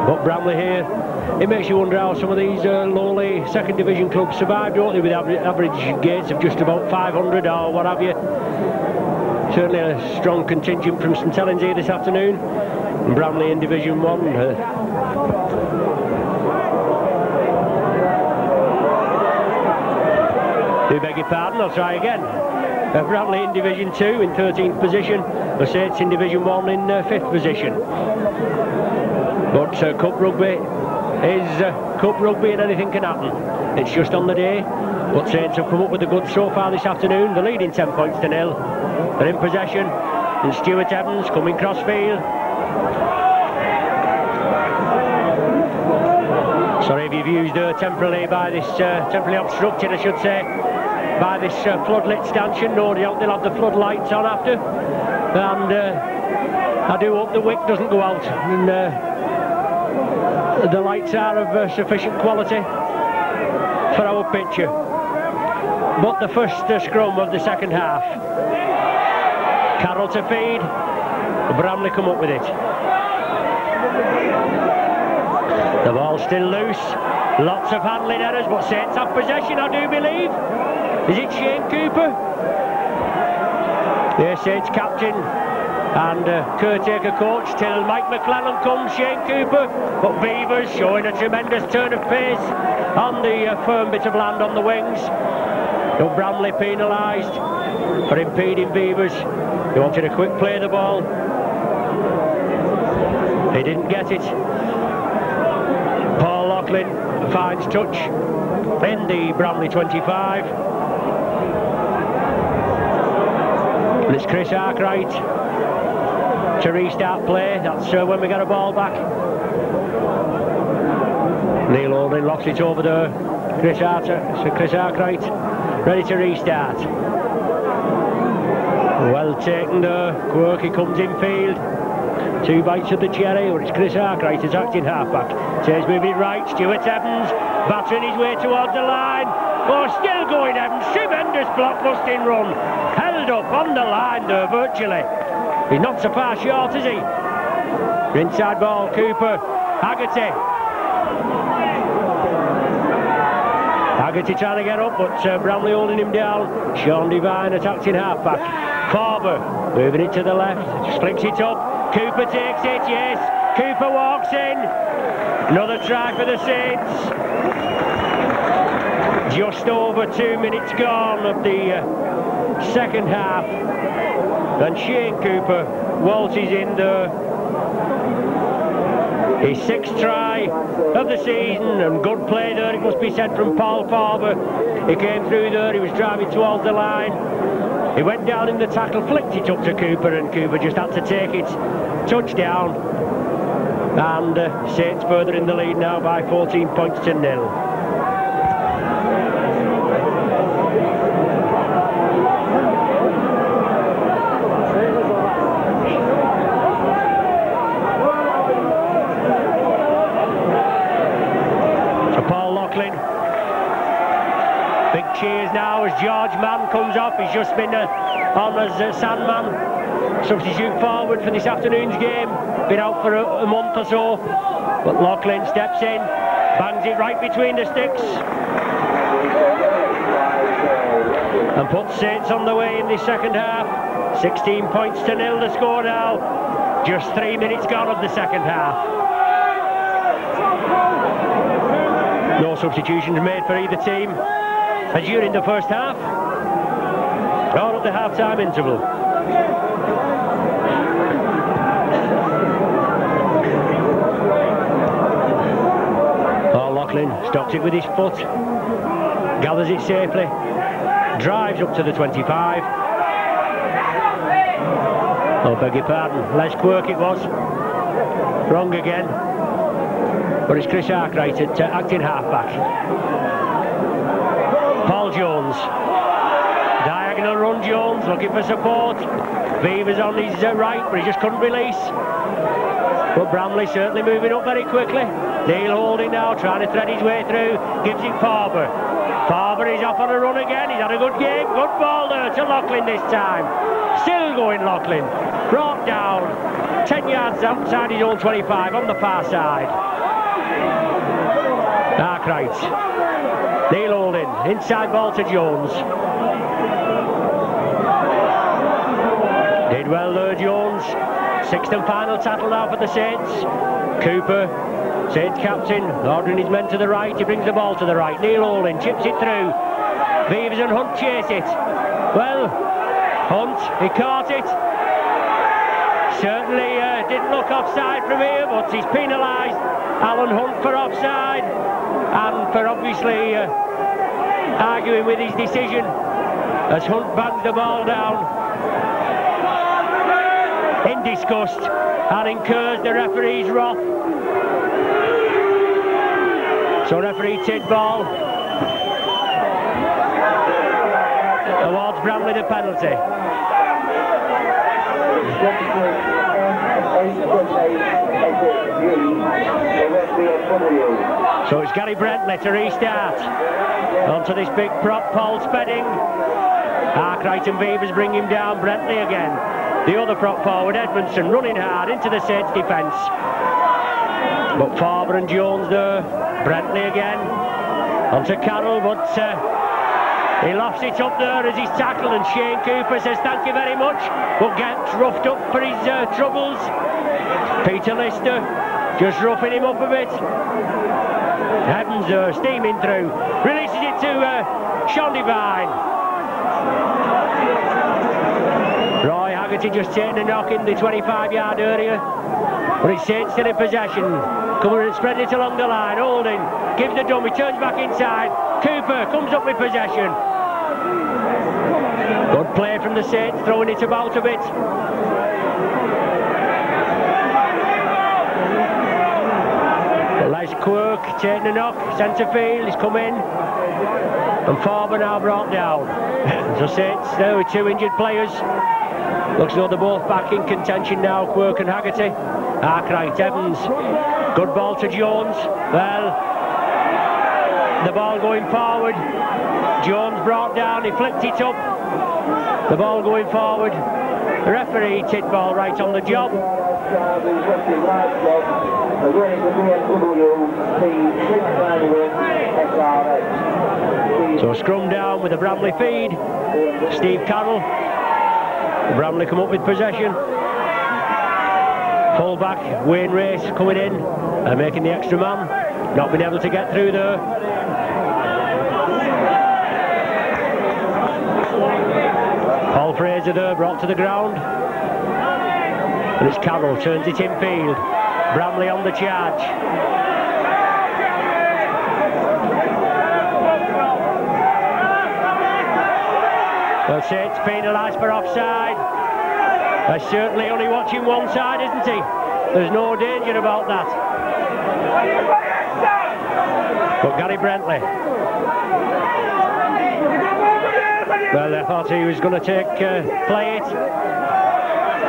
But Bramley here, it makes you wonder how some of these lowly second division clubs survive, don't they, with average gates of just about 500 or what have you. Certainly a strong contingent from St Helens here this afternoon. And Bramley in Division 1. Do beg your pardon, I'll try again. Bramley in Division 2 in 13th position. The Saints in Division 1 in 5th position. But Cup Rugby is Cup Rugby and anything can happen. It's just on the day. But Saints have come up with the goods so far this afternoon. They're leading 10-0. They're in possession. And Stuart Evans coming crossfield. Sorry if you've used temporarily by this, temporarily obstructed I should say, by this floodlit stanchion. No, they'll have the floodlights on after. And I do hope the wick doesn't go out. And the lights are of sufficient quality. for our picture. But the first scrum of the second half. Carroll to feed. Bramley come up with it. The ball's still loose. Lots of handling errors, but Saints have possession, I do believe. Is it Shane Cooper? Yes, Saints captain and caretaker coach till Mike McClellan comes, Shane Cooper. But Beavers showing a tremendous turn of pace on the firm bit of land on the wings. No, Bramley penalised for impeding Beavers. He wanted a quick play of the ball. He didn't get it. Paul Loughlin finds touch in the Bramley 25. And it's Chris Arkwright to restart play. That's when we get a ball back. Neil Holding locks it over there. Chris Arkwright ready to restart. Well taken there. Quirky comes in field. 2 bites of the cherry, but it's Chris Arkwright as acting halfback. Says moving right, Stuart Evans battering his way towards the line. Oh, still going Evans, tremendous blockbusting run. Held up on the line there virtually. He's not so far short, is he? Inside ball, Cooper, Haggerty. Haggerty trying to get up, but Bramley holding him down. Sean Devine attacking halfback. Farber moving it to the left, just flicks it up. Cooper takes it, yes. Cooper walks in. Another try for the Saints. Just over 2 minutes gone of the second half. And Shane Cooper waltzes in there. His 6th try of the season, and good play there, it must be said, from Paul Farber. He came through there, he was driving towards the line. He went down in the tackle, flicked it up to Cooper, and Cooper just had to take it. Touchdown. And Saints further in the lead now by 14 points to 0. Big cheers now as George Mann comes off. He's just been on as Sandman, substitute forward for this afternoon's game. Been out for a month or so, but Loughlin steps in, bangs it right between the sticks, and puts Saints on the way in the second half. 16 points to 0 the score now. Just 3 minutes gone of the second half. No substitutions made for either team as during the first half, or at the half-time interval. Paul Loughlin stops it with his foot, gathers it safely, drives up to the 25. Oh, beg your pardon, Les Quirk it was. Wrong again. But it's Chris Arkwright at acting halfback. Paul Jones. Diagonal run Jones, looking for support. Beavers on his right, but he just couldn't release. But Bramley certainly moving up very quickly. Neil Holding now, trying to thread his way through. Gives it Farber. Farber is off on a run again. He's had a good game. Good ball there to Loughlin this time. Still going Loughlin. Brought down 10 yards outside his own 25 on the far side. Arkwright. Neil Holding, inside ball to Jones. Did well there, Jones. 6th and final tackle now for the Saints. Cooper, Saints captain, ordering his men to the right. He brings the ball to the right. Neil Holding chips it through. Beavers and Hunt chase it. Well, Hunt, he caught it. Certainly didn't look offside from here, but he's penalised Alan Hunt for offside and for obviously arguing with his decision as Hunt bangs the ball down in disgust and incurs the referee's wrath. So referee Tidball awards Bramley the penalty. So it's Gary Brentley to restart. Onto this big prop, Paul Spedding. Arkwright and Beavers bring him down. Brentley again. The other prop forward, Edmondson, running hard into the Saints defence. But Farber and Jones there. Brentley again. Onto Carroll, but he lofts it up there as he's tackled, and Shane Cooper says thank you very much, but gets roughed up for his troubles. Peter Lister just roughing him up a bit. Evans steaming through, releases it to Sean Devine. Roy Haggerty just taking a knock in the 25-yard area, but it's Saints still in possession. Coming and spreading it along the line. Holding, gives the dummy, turns back inside. Cooper comes up with possession. Good play from the Saints, throwing it about a bit. Les Quirk taking a knock, centre field, he's come in. And Farber now brought down. So Saints there with two injured players. Looks as though they're both back in contention now, Quirk and Haggerty. Arkwright, Evans. Good ball to Jones. Well, the ball going forward. Jones brought down, he flicked it up. The ball going forward. The referee Tidball right on the job. So scrum down with the Bramley feed. Steve Carroll. Bramley come up with possession. Full-back Wayne Race coming in and making the extra man. Not been able to get through there. Paul Fraser there brought to the ground. And it's Carroll, turns it in field. Bramley on the charge. Well, Saints penalised for offside. They're certainly only watching one side, isn't he? There's no danger about that. But Gary Brentley. Well, I thought he was going to play it.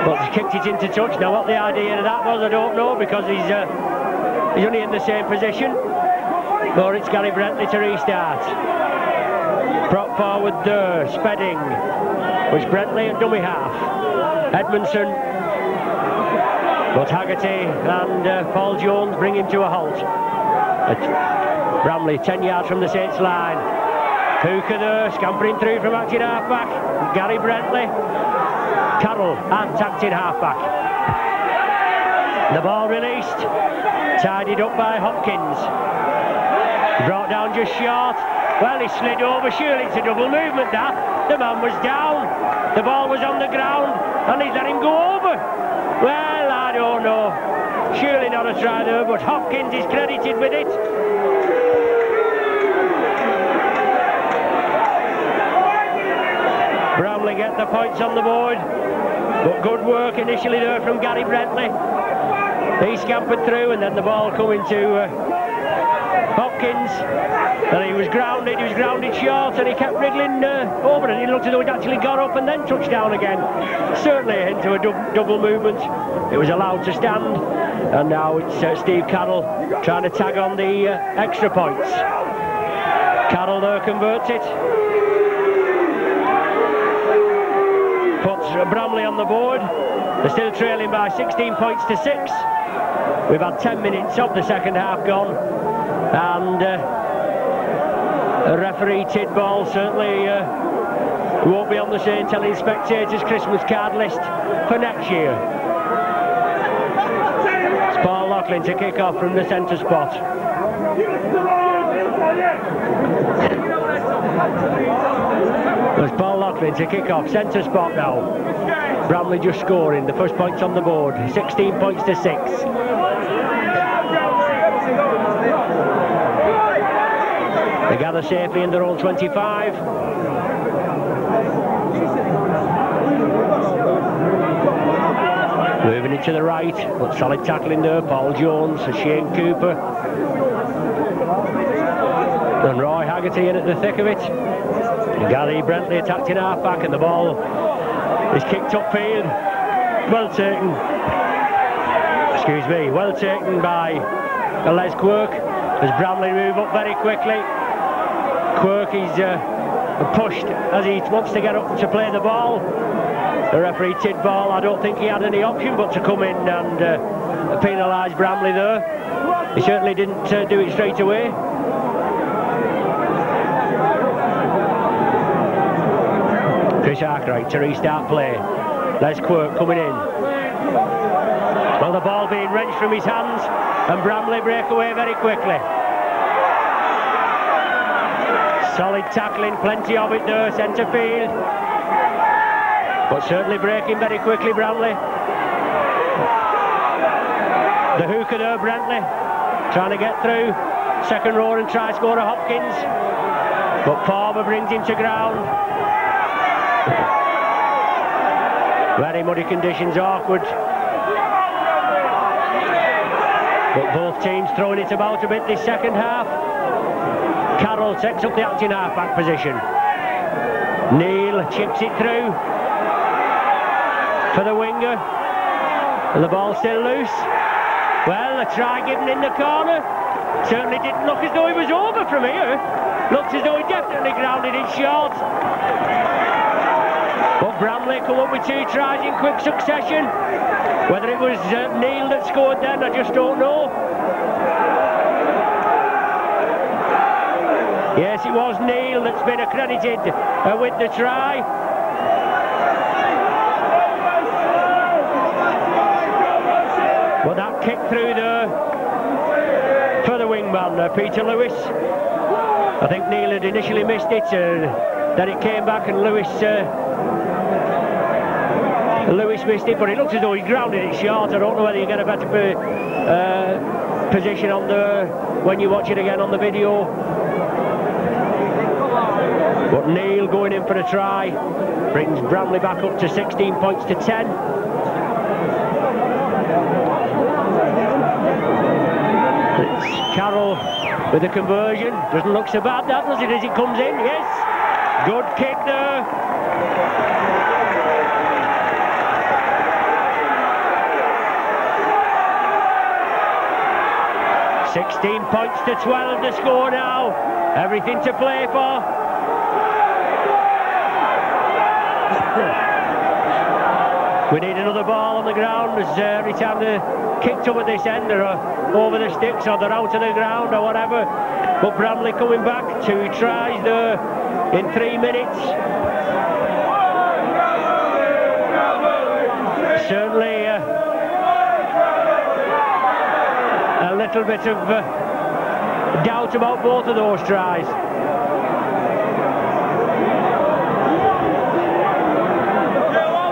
But he kicked it into touch. Now what the idea of that was, I don't know, because he's only in the same position. Or it's Gary Brentley to restart. Prop forward there, Spedding. Was Brentley at dummy half. Edmondson. But Haggerty and Paul Jones bring him to a halt. Bramley 10 yards from the Saints line. Hooker there, scampering through from acting half-back. Gary Brentley. Carroll and tapped in half-back. The ball released. Tidied up by Hopkins. Brought down just short. Well, he slid over. Surely it's a double movement, that. The man was down. The ball was on the ground. And he let him go over. Well, I don't know. Surely not a try there, but Hopkins is credited with it. Bramley get the points on the board, but good work initially there from Gary Brentley. He scampered through, and then the ball coming to Hopkins, and he was grounded short, and he kept wriggling over, and he looked as though he'd actually got up and then touched down again. Certainly into a double movement. It was allowed to stand, and now it's Steve Carroll trying to tag on the extra points. Carroll there converts it. Puts Bramley on the board. They're still trailing by 16 points to 6. We've had 10 minutes of the second half gone, and referee Tidball certainly won't be on the St. Helens spectators' Christmas card list for next year. It's Paul Loughlin to kick off from the centre spot. There's Paul Loughlin to kick off, centre spot now. Bramley just scoring, the first points on the board, 16 points to 6. They gather safely in their own 25. Moving it to the right, but solid tackling there, Paul Jones, Shane Cooper. And Roy Haggerty in at the thick of it. Gary Brentley attacked in half-back, and the ball is kicked upfield. Well taken. Excuse me, well taken by Les Quirk, as Bramley move up very quickly. Quirk is pushed as he wants to get up to play the ball. The referee Tidball, I don't think he had any option but to come in and penalise Bramley there. He certainly didn't do it straight away. Chris Arkwright to restart play. Les Quirk coming in. Well, the ball being wrenched from his hands, and Bramley break away very quickly. Solid tackling, plenty of it there, centre field. But certainly breaking very quickly, Bramley. The hooker there, Bramley, trying to get through. Second row and try score a Hopkins. But Palmer brings him to ground. Very muddy conditions, awkward. But both teams throwing it about a bit this second half. Carroll takes up the acting half-back position. Neil chips it through for the winger. And the ball's still loose. Well, a try given in the corner. Certainly didn't look as though it was over from here. Looks as though he definitely grounded it short. But Bramley come up with 2 tries in quick succession. Whether it was Neil that scored then, I just don't know. Yes, it was Neil that's been accredited with the try. But that kick through there for the wingman, Peter Lewis. I think Neil had initially missed it, then it came back and Lewis missed it, but it looks as though he grounded it short. I don't know whether you get a better position on the when you watch it again on the video. But Neil going in for a try brings Bramley back up to 16 points to 10. It's Carroll with the conversion. Doesn't look so bad, that does it, as it comes in? Yes, good kick there. 16 points to 12 to score now. Everything to play for. We need another ball on the ground, as every time they're kicked up at this end, they're over the sticks or they're out of the ground or whatever. But Bramley coming back, 2 tries there in 3 minutes. Certainly a little bit of doubt about both of those tries.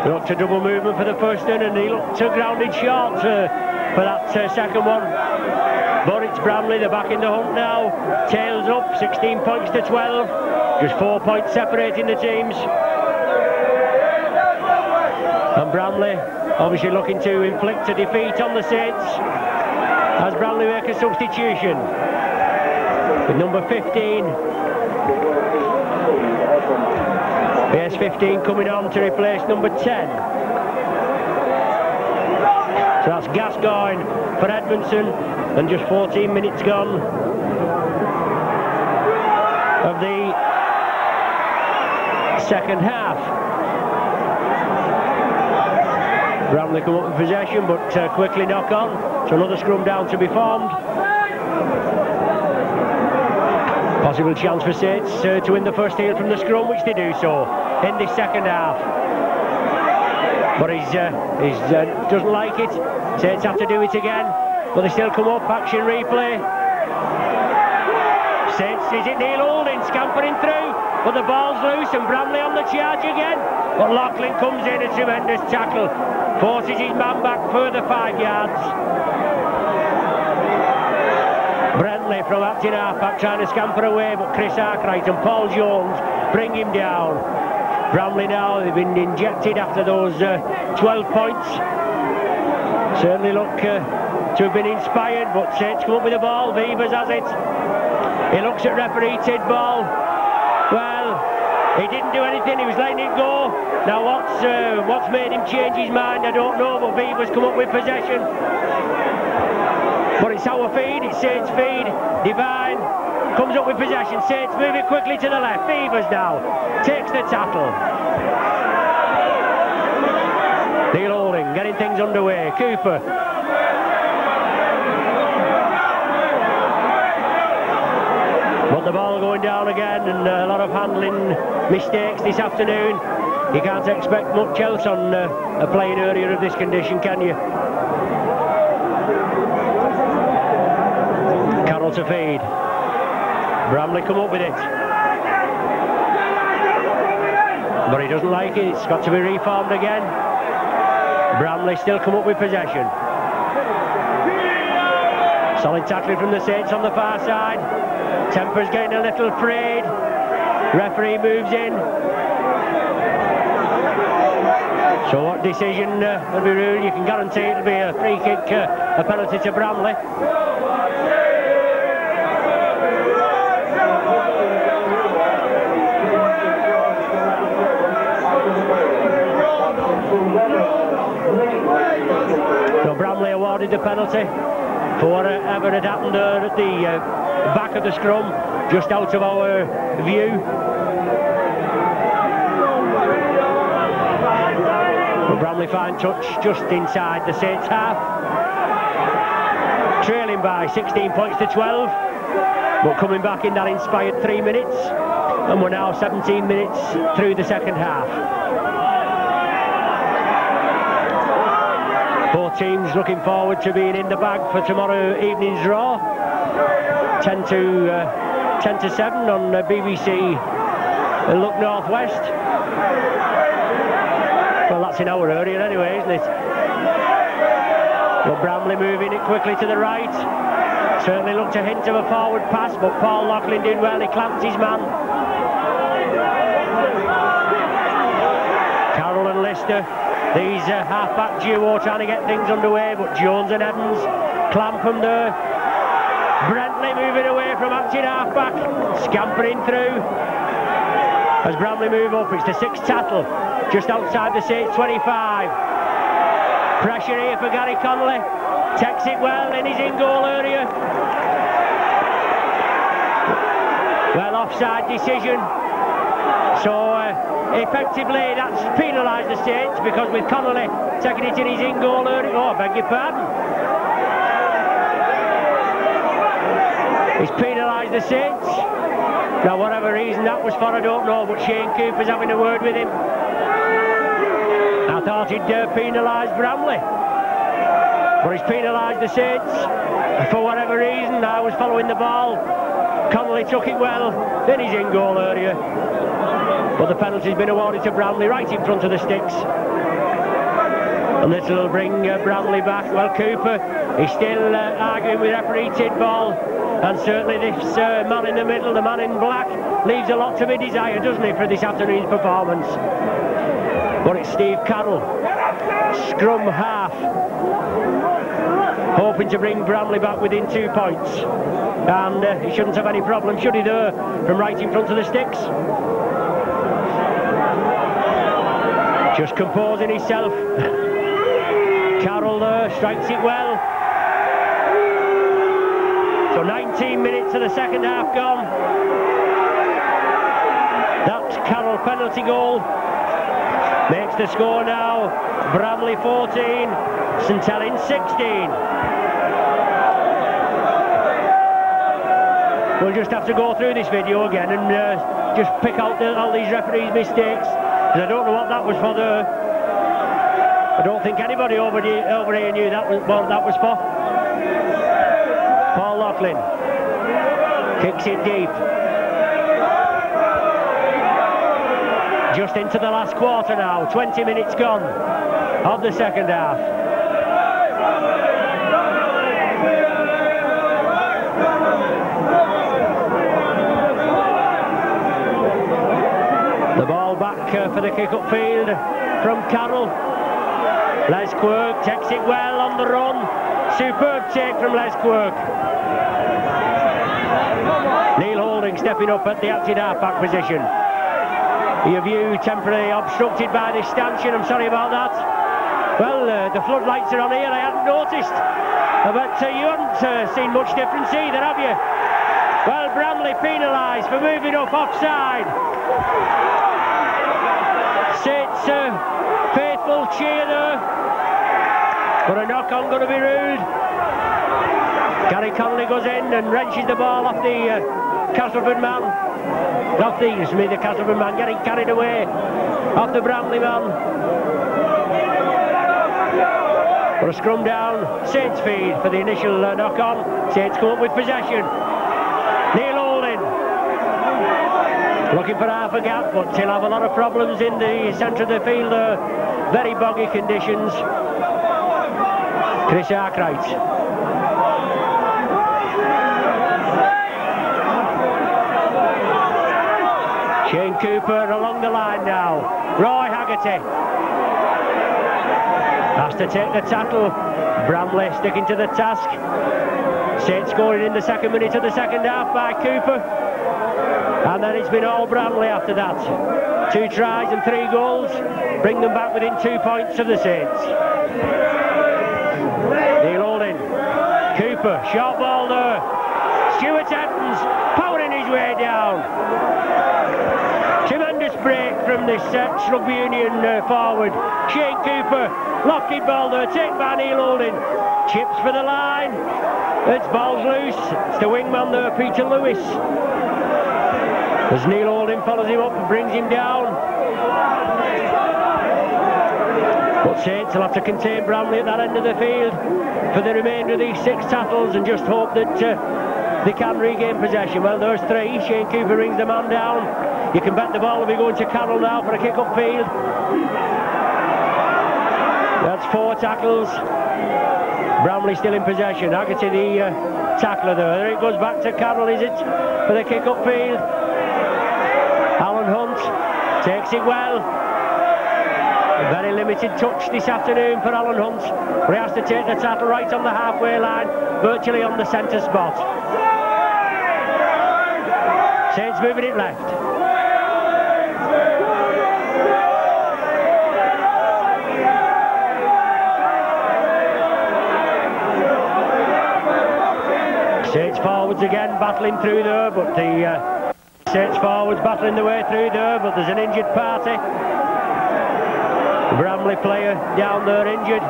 Looked a double movement for the first one, and he looked grounded short for that second one. But it's Bramley, they're back in the hunt now. Tails up, 16 points to 12. Just 4 points separating the teams. And Bramley obviously looking to inflict a defeat on the Saints as Bramley make a substitution with number 15. PS15 coming on to replace number 10. So that's Gascoigne for Edmondson, and just 14 minutes gone of the second half. Bramley come up with possession, but quickly knock on. So another scrum down to be formed. Possible chance for Saints to win the first heel from the scrum, which they do so in the second half. But he doesn't like it. Saints have to do it again, but they still come up. Action replay. Saints, is it Neil Holding scampering through, but the ball's loose and Bramley on the charge again. But Loughlin comes in, a tremendous tackle, forces his man back further 5 yards. Bramley from acting half-back trying to scamper away, but Chris Arkwright and Paul Jones bring him down. Bramley now, they've been injected after those 12 points. Certainly look to have been inspired, but Saints come up with the ball. Vivers has it. He looks at referee Tidball. Well, He didn't do anything, he was letting it go. Now what's made him change his mind, I don't know, but Beaver's come up with possession. But it's our feed, it's Saints' feed. Divine comes up with possession. Saints move it quickly to the left. Beavers now takes the tackle. Neil Holding getting things underway. Cooper. But the ball going down again, and a lot of handling mistakes this afternoon. You can't expect much else on a playing area of this condition, can you? Carroll to feed. Bramley come up with it. But he doesn't like it, it's got to be reformed again. Bramley still come up with possession. Solid tackling from the Saints on the far side. Temper's getting a little frayed. Referee moves in. So what decision will be ruled? You can guarantee it'll be a free kick, a penalty to Bramley. So Bramley awarded the penalty for whatever had happened there at the back of the scrum, just out of our view. But Bramley fine touch just inside the Saints half, trailing by 16 points to 12, but coming back in that inspired 3 minutes, and we're now 17 minutes through the second half. Both teams looking forward to being in the bag for tomorrow evening's draw. 10 to 7 on BBC Look Northwest. Well, that's in our area anyway, isn't it? But Bramley moving it quickly to the right. Certainly looked a hint of a forward pass, but Paul Loughlin did well, he clamped his man. Carroll and Lister, these half-back duo trying to get things underway, but Jones and Evans clamp them there. Bramley moving away from acting half-back, scampering through. As Bramley move up, it's the sixth tackle, just outside the Saints 25. Pressure here for Gary Connolly, takes it well in his in-goal area. Well, offside decision. So effectively that's penalised the Saints, because with Connolly taking it in his in-goal area, oh, I beg your pardon. He's penalised the Saints. Now whatever reason that was for, I don't know, but Shane Cooper's having a word with him. I thought he'd penalised Bramley, but he's penalised the Saints for whatever reason. I was following the ball. Connolly took it well in his in-goal area, but the penalty's been awarded to Bramley right in front of the sticks. And this will bring Bramley back. Well, Cooper is still arguing with referee Tidball, and certainly this man in the middle, the man in black, leaves a lot to be desired, doesn't he, for this afternoon's performance. But it's Steve Carroll, scrum half, hoping to bring Bramley back within 2 points. And he shouldn't have any problem, should he, there, from right in front of the sticks. Just composing himself. Carroll there, strikes it well. So 19 minutes of the second half gone. That Carroll penalty goal makes the score now Bramley 14, St Helens 16. We'll just have to go through this video again and just pick out all these referees' mistakes, because I don't know what that was for there. I don't think anybody over here knew that was what that was for. Paul Loughlin kicks it deep. Just into the last quarter now, 20 minutes gone of the second half. The ball back for the kick-up field from Carroll. Les Quirk takes it well on the run. Superb take from Les Quirk. Neil Holding stepping up at the active half-back position. your view temporarily obstructed by this stanchion. I'm sorry about that. Well, the floodlights are on here, I hadn't noticed. But you haven't seen much difference either, have you? Well, Bramley penalised for moving up offside. Saints faithful cheer there. But a knock-on going to be ruled. Gary Connolly goes in and wrenches the ball off the Castleford man. Not the Castleford man, getting carried away off the Bramley man. For a scrum down, Saints feed for the initial knock-on. Saints come up with possession. Neil Holding looking for half a gap, but he'll have a lot of problems in the centre of the field. Very boggy conditions. Chris Arkwright. Shane Cooper along the line now. Roy Haggerty has to take the tackle. Bramley sticking to the task. Saints scoring in the second minute of the second half by Cooper. And then it's been all Bramley after that. 2 tries and 3 goals. Bring them back within 2 points of the Saints. Neil Holding. Cooper. Short ball there. Stuart Evans powering his way down. Tremendous break from this Rugby Union forward. Shane Cooper, lofted ball there, taken by Neil Holding. Chips for the line. It's ball's loose. It's the wingman there, Peter Lewis. As Neil Holding follows him up and brings him down. But Saints will have to contain Bramley at that end of the field for the remainder of these 6 tackles and just hope that they can regain possession. Well, there's 3. Shane Cooper rings the man down. You can bet the ball will be going to Carroll now for a kick-up field. That's 4 tackles. Bramley still in possession. Haggerty the tackler there. There it goes back to Carroll, is it? For the kick-up field. Alan Hunt takes it well. A very limited touch this afternoon for Alan Hunt. But he has to take the tackle right on the halfway line, virtually on the centre spot. Saints moving it left. Saints forwards again battling through there, but the Saints forwards battling the way through there, but there's an injured party. The Bramley player down there injured.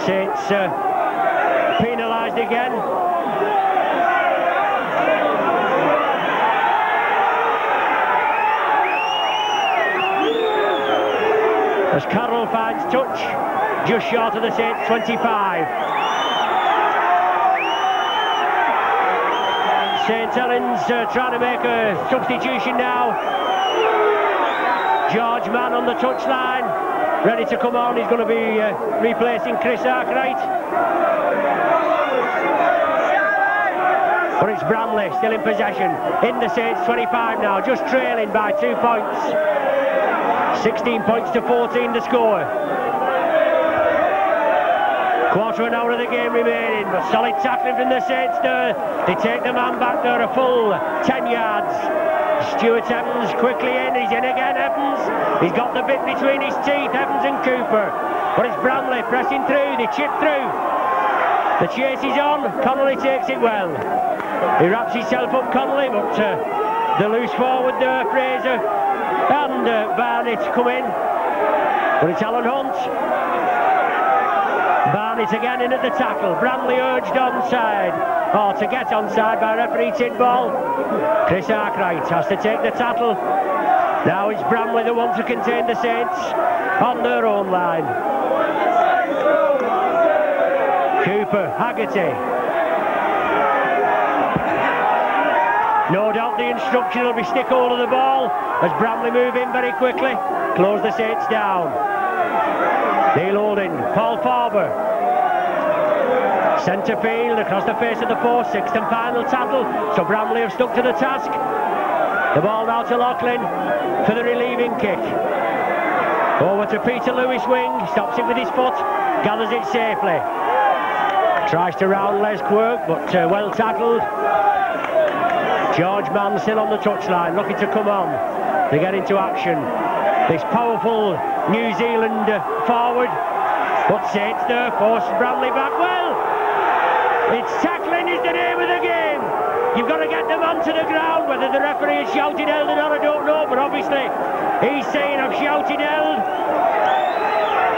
Saints penalised again. As Carroll finds touch, just short of the Saints 25. St Helens trying to make a substitution now. George Mann on the touchline, ready to come on. He's going to be replacing Chris Arkwright. But it's Bramley still in possession in the Saints 25 now, just trailing by 2 points. 16 points to 14 the score. Quarter of an hour of the game remaining, but solid tackling from the Saints there. They take the man back there a full 10 yards. Stuart Evans quickly in, he's in again, Evans. He's got the bit between his teeth, Evans and Cooper. But it's Bramley pressing through, they chip through. The chase is on, Connolly takes it well. He wraps himself up, Connolly, but the loose forward there, Fraser and Barnett come in. But it's Alan Hunt. Barnett again in at the tackle. Bramley urged onside, or to get onside by referee Tidball. Chris Arkwright has to take the tackle. Now it's Bramley that want to contain the Saints on their own line. Cooper, Haggerty. No doubt the instruction will be stick hold of the ball as Bramley move in very quickly. Close the Saints down. Neil Holding, Paul Farber. Centre field across the face of the post, 6th and final tackle. So Bramley have stuck to the task. The ball now to Loughlin for the relieving kick. Over to Peter Lewis wing, stops it with his foot, gathers it safely. Tries to round Les Quirk, but well tackled. George Mann still on the touchline, looking to come on, to get into action. This powerful New Zealand forward, but Saints there, forced Bramley back. Well, it's tackling is the name of the game. You've got to get them onto the ground. Whether the referee has shouted held or not, I don't know, but obviously he's saying I've shouted held.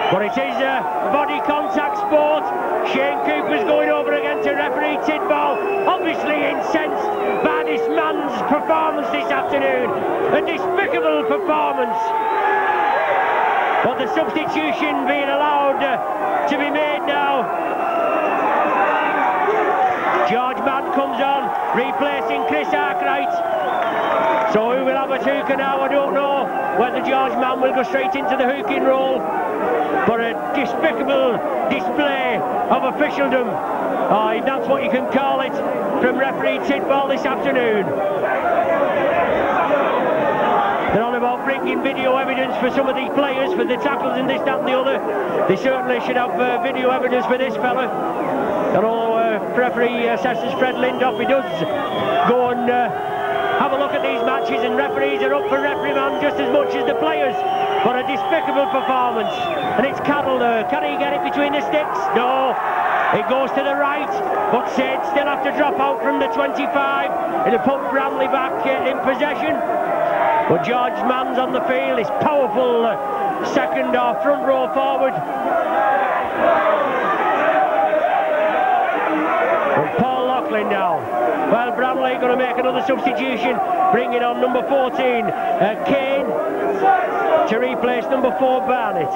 But it is a body contact sport. Shane Cooper's going over against a referee Tidball, obviously incensed by this man's performance this afternoon. A despicable performance. But the substitution being allowed to be made now. George Mann comes on, replacing Chris Arkwright. So who will have a hooker now? I don't know whether George Mann will go straight into the hooking role. But a despicable display of officialdom, if that's what you can call it, from referee Tidball this afternoon. They're on about bringing video evidence for some of these players, for the tackles and this, that and the other. They certainly should have video evidence for this fella. And although referee assesses Fred Lindhoff, he does go and have a look at these matches, and referees are up for reprimand just as much as the players. But a despicable performance. And it's Carroll there. Can he get it between the sticks? No. It goes to the right, but Saints still have to drop out from the 25 and to put Bramley back in possession. But George Mann's on the field, his powerful second or front row forward. But Paul Loughlin now. Well, Bramley going to make another substitution, bringing on number 14, Kane, to replace number 4, Barnett.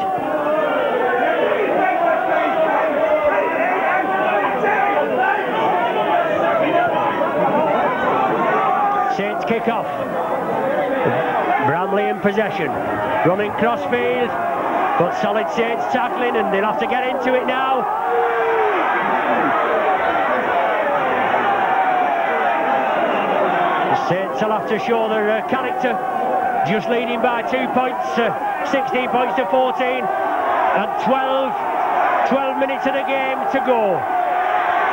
Saints kick off. Bramley in possession, running crossfield, but solid Saints tackling, and they'll have to get into it now. The Saints will have to show their character, just leading by 2 points, 16 points to 14, and 12 minutes of the game to go.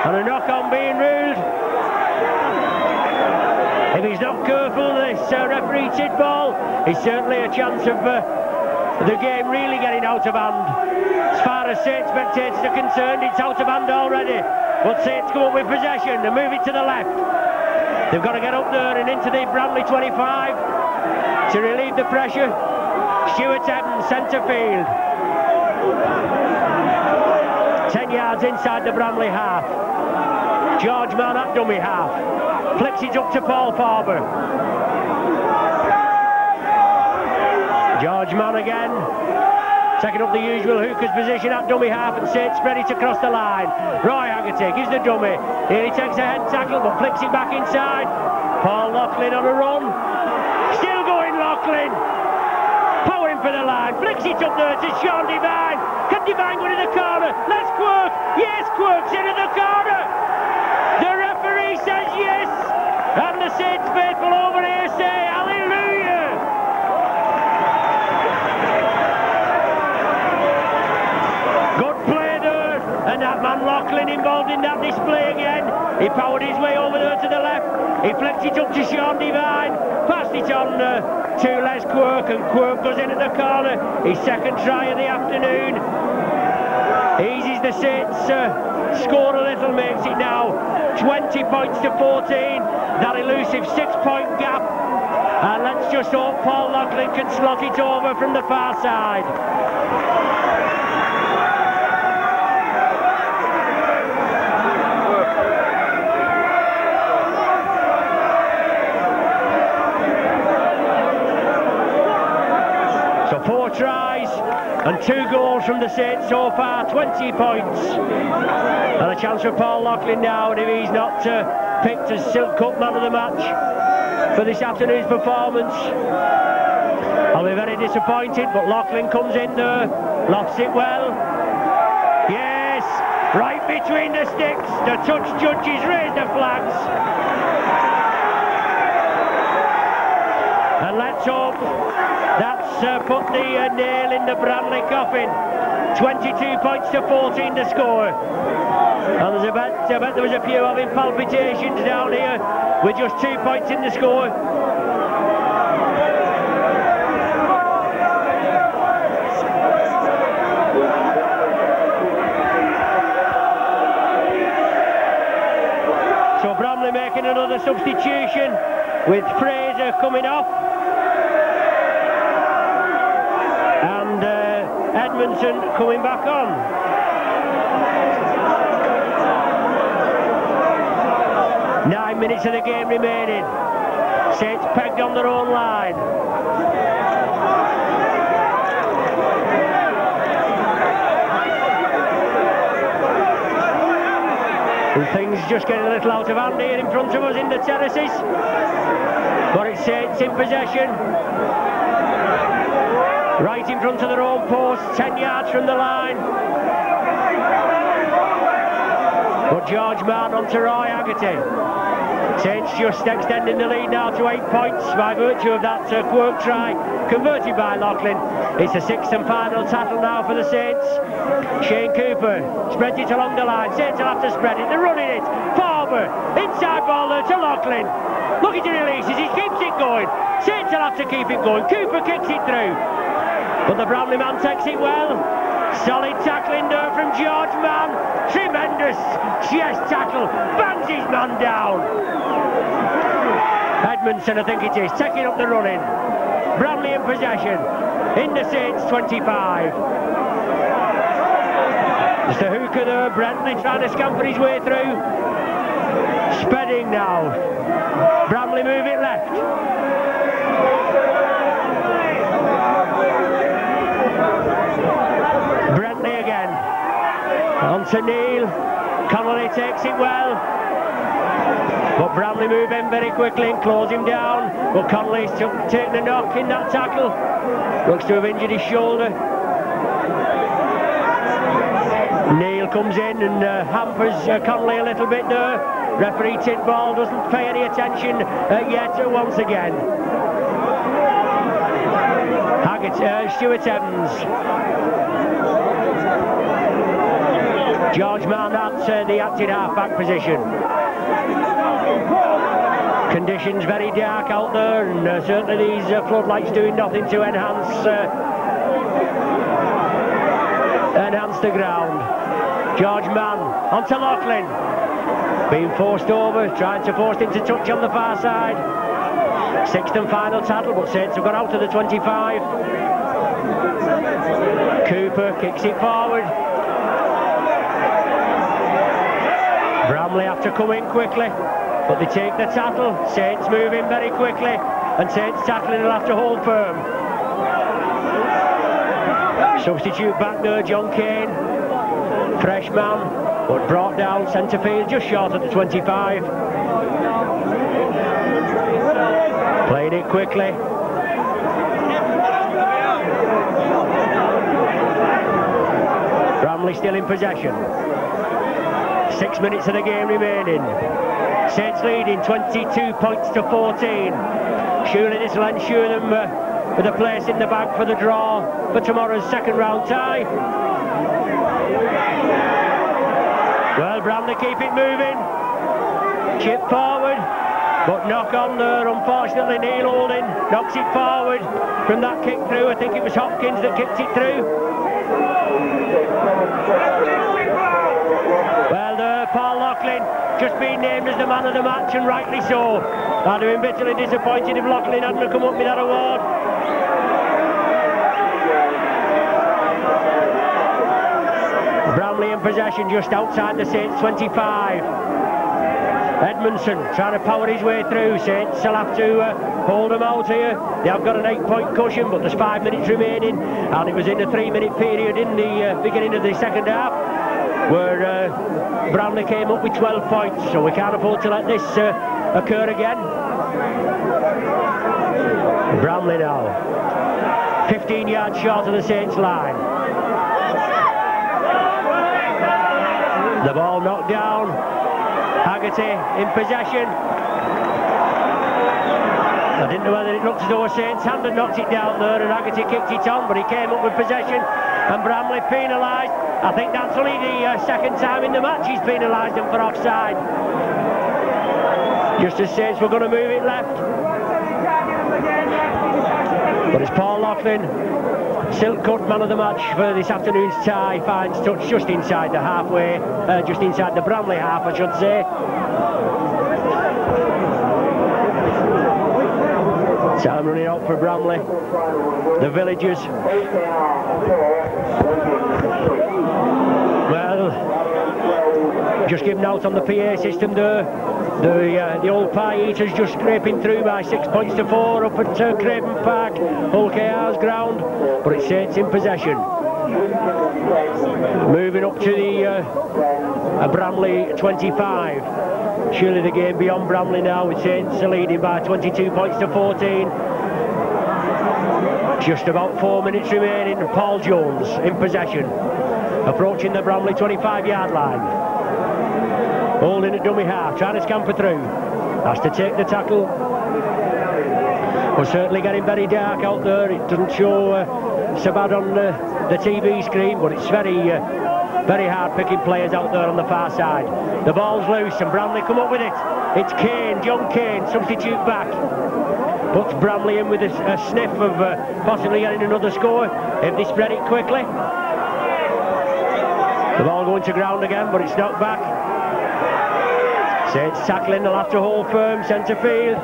And a knock-on being ruled. If he's not careful, this referee Tidball, is certainly a chance of the game really getting out of hand. As far as Saints spectators are concerned, it's out of hand already. But Saints go up with possession and move it to the left. They've got to get up there and into the Bramley 25 to relieve the pressure. Stuart Evans, centre field. 10 yards inside the Bramley half. George Mann at dummy half. Flicks it up to Paul Farber. George Mann again, taking up the usual hooker's position at dummy half, and Saints ready to cross the line. Roy Haggerty is the dummy. Here he takes a head tackle, but flicks it back inside. Paul Loughlin on a run. Still going Loughlin. Powering for the line. Flicks it up there to Sean Devine. Can Devine go to the corner? Let's Quirk. Yes, Quirk's into the corner. The referee says yes, and the Saints faithful over here say hallelujah. Good play there, and that man Loughlin involved in that display again. He powered his way over there to the left. He flicked it up to Sean Devine, passed it on to Les Quirk, and Quirk goes into the corner. His second try of the afternoon. Eases the Saints score a little, makes it now 20 points to 14. That elusive 6-point gap. And let's just hope Paul Loughlin can slot it over from the far side. So 4 tries and 2 goals from the Saints so far, 20 points. And a chance for Paul Loughlin now, and if he's not picked as Silk Cup man of the match for this afternoon's performance, I'll be very disappointed. But Loughlin comes in there, lofts it well. Yes, right between the sticks. The touch judges raise the flags. And let's hope that's put the nail in the Bramley coffin. 22 points to 14 to score. And I bet there was a few having palpitations down here with just 2 points in the score. So Bramley making another substitution with Fraser coming off. And Edmondson coming back on. Nine minutes of the game remaining. Saints pegged on their own line. And things just getting a little out of hand here in front of us in the terraces. But it's Saints in possession. Right in front of their own post, 10 yards from the line. But George Mann onto Roy Haggerty. Saints just extending the lead now to 8 points by virtue of that quirk try converted by Loughlin. It's the sixth and final tackle now for the Saints. Shane Cooper spreads it along the line. Saints will have to spread it. They're running it. Forward. Inside ball there to Loughlin. Look at the releases. He keeps it going. Saints will have to keep it going. Cooper kicks it through. But the Bramley man takes it well. Solid tackling there from George Mann. Tremendous chest tackle. Bangs his man down. Edmondson, I think it is, taking up the running. Bramley in possession. In the Saints 25. It's the hooker there. Bramley trying to scamper his way through. Spreading now. Bramley move it left. Brentley again. On to Neil. Connolly takes it well. But Bramley move in very quickly and close him down. But Connolly's taking a knock in that tackle. Looks to have injured his shoulder. Neil comes in and hampers Connolly a little bit there. Referee Tidball doesn't pay any attention yet once again. Stuart Evans. George Mann at the acting half-back position. Conditions very dark out there, and certainly these floodlights doing nothing to enhance the ground. George Mann onto Loughlin. Being forced over, trying to force him to touch on the far side. Sixth and final tackle, but Saints have got out of the 25. Cooper kicks it forward. Bramley have to come in quickly, but they take the tackle. Saints move in very quickly, and Saints tackling will have to hold firm. Substitute back there, John Kane. Fresh man, but brought down centre field just short of the 25. Playing it quickly. Bramley still in possession. 6 minutes of the game remaining. Saints leading 22 points to 14. Surely this will ensure them with a place in the bag for the draw for tomorrow's second round tie. Well, Bramley keep it moving. Chip forward, but knock on there. Unfortunately, Neil Holding knocks it forward from that kick through. I think it was Hopkins that kicked it through. Well, Paul Loughlin just being named as the man of the match, and rightly so. I'd have been bitterly disappointed if Loughlin hadn't come up with that award. Bramley in possession just outside the Saints 25. Edmondson trying to power his way through. Saints will have to hold them out here. They have got an 8-point cushion, but there's 5 minutes remaining, and it was in a 3-minute period in the beginning of the second half where Bramley came up with 12 points, so we can't afford to let this occur again. Bramley now 15 yards short of the Saints line. The ball knocked down. Haggerty in possession. I didn't know whether it looked as though a Saints hand had knocked it down there, and Haggerty kicked it on, but he came up with possession, and Bramley penalised. I think that's only the second time in the match he's penalised them for offside. just as Saints were going to move it left. But it's Paul Laughlin, silk cut man of the match for this afternoon's tie, finds touch just inside the halfway, just inside the Bramley half, I should say. Time running out for Bramley, the villagers. Well, just giving out on the PA system there. The old pie eaters just scraping through by 6 points to 4 up at Craven Park, Hull KR's ground, but it's Saints in possession. Moving up to the Bramley 25. Surely the game beyond Bramley now, with Saints leading by 22 points to 14. Just about 4 minutes remaining. Paul Jones in possession, approaching the Bramley 25-yard line. Holding at dummy half, trying to scamper through. Has to take the tackle. We're certainly getting very dark out there. It doesn't show so bad on the TV screen, but it's very hard picking players out there on the far side. The ball's loose and Bramley come up with it. It's Kane, John Kane, substitute back. Puts Bramley in with a sniff of possibly getting another score if they spread it quickly. The ball going to ground again, but it's knocked back. Saints tackling, they'll have to hold firm, centre field.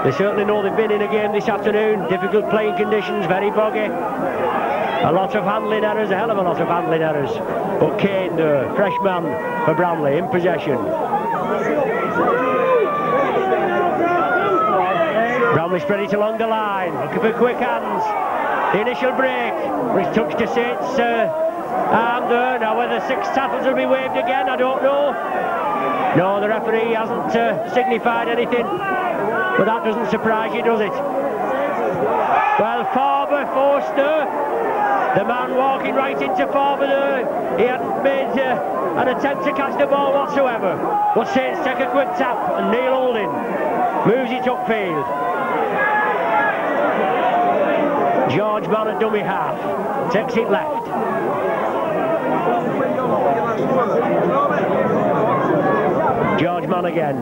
They certainly know they've been in a game this afternoon. Difficult playing conditions, very boggy. A lot of handling errors, a hell of a lot of handling errors. But Kane, the fresh man for Bramley, in possession. Bramley spread it along the line, looking for quick hands. The initial break, which touched to Saints' arm there. Now whether 6 tackles will be waved again, I don't know. No, the referee hasn't signified anything, but that doesn't surprise you, does it? Well, Farber forced there. The man walking right into Farber there. He hadn't made an attempt to catch the ball whatsoever. But Saints take a quick tap, and Neil Holding moves it upfield. George Mann at dummy half, takes it left. George Mann again.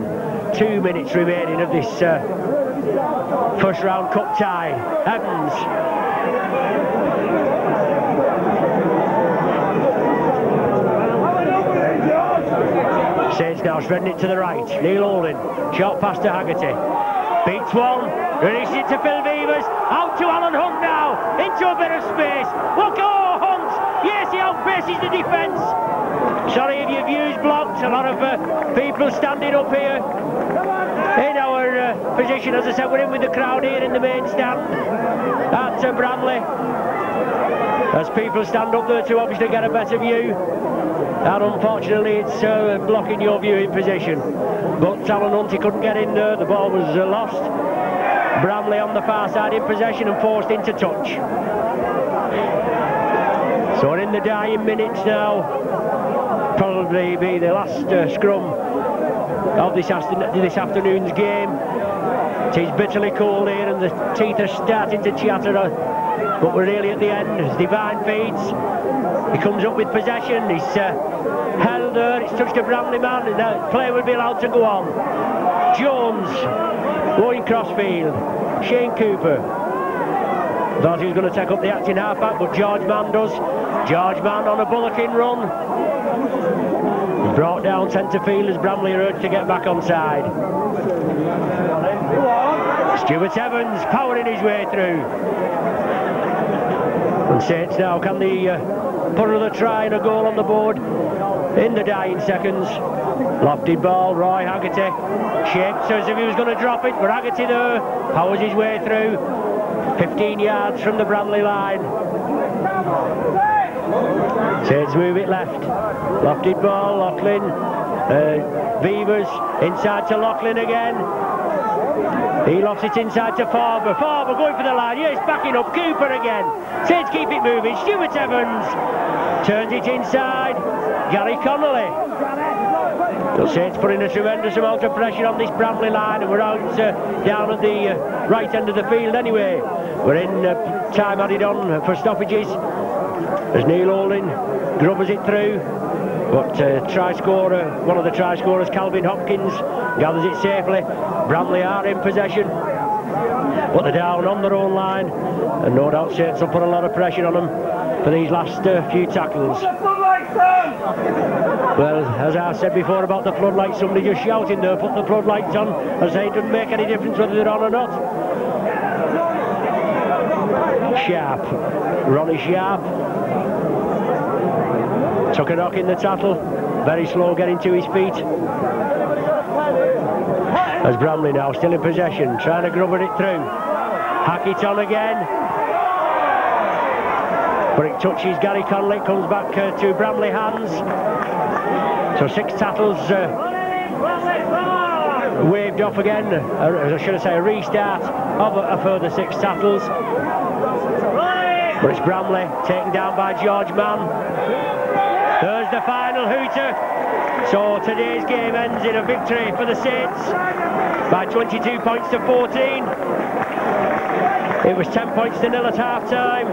2 minutes remaining of this first round cup tie. Evans. Saints now spreading it to the right. Neil Holding. Short pass to Haggerty. Beats one. Releases it to Phil Beavers. Out to Alan Hunt now. Into a bit of space. Look, oh, Hunt. Yes, he outpaces the defence. Sorry if your view's blocked. A lot of people standing up here in our position. As I said, we're in with the crowd here in the main stand at Bramley. As people stand up there to obviously get a better view. And unfortunately it's blocking your viewing position. But Alan Hunt, he couldn't get in there. The ball was lost. Bramley on the far side in possession and forced into touch. So we're in the dying minutes now. Probably be the last scrum of this afternoon's game. It is bitterly cold here and the teeth are starting to chatter, but we're really at the end. As Divine feeds, he comes up with possession. He's held there. It's touched a Bramley man, and the play will be allowed to go on. Jones going crossfield. Shane Cooper thought he was going to take up the acting halfback, but George Mann does. George Mann on a bullocking run. He's brought down centre field as Bramley are urged to get back on side. Stuart Evans powering his way through. And Saints now, can they put another try and a goal on the board in the dying seconds? Lofted ball, Roy Haggerty shaped as if he was going to drop it, but Haggerty there powers his way through. 15 yards from the Bramley line. Saints move it left. Lofted ball, Laughlin. Beavers inside to Laughlin again. He lofts it inside to Farber. Farber going for the line. Yes, backing up. Cooper again. Saints keep it moving. Stuart Evans turns it inside. Gary Connolly. So Saints putting a tremendous amount of pressure on this Bramley line, and we're out down at the right end of the field anyway. We're in time added on for stoppages as Neil Holding grubbers it through. But try scorer, one of the try scorers, Calvin Hopkins, gathers it safely. Bramley are in possession, but they're down on their own line, and no doubt Saints will put a lot of pressure on them for these last few tackles. Well, as I said before about the floodlights, somebody just shouting there, put the floodlights on. I say it doesn't make any difference whether they're on or not. Sharp, Ronnie Sharp, took a knock in the tackle, very slow getting to his feet. As Bramley now still in possession, trying to grubber it through. Hack it on again, but it touches Gary Connolly, comes back to Bramley hands. So 6 tackles waved off again, should I say a restart of a further 6 tackles. But it's Bramley taken down by George Mann. There's the final hooter. So today's game ends in a victory for the Saints by 22 points to 14. It was 10 points to 0 at half time.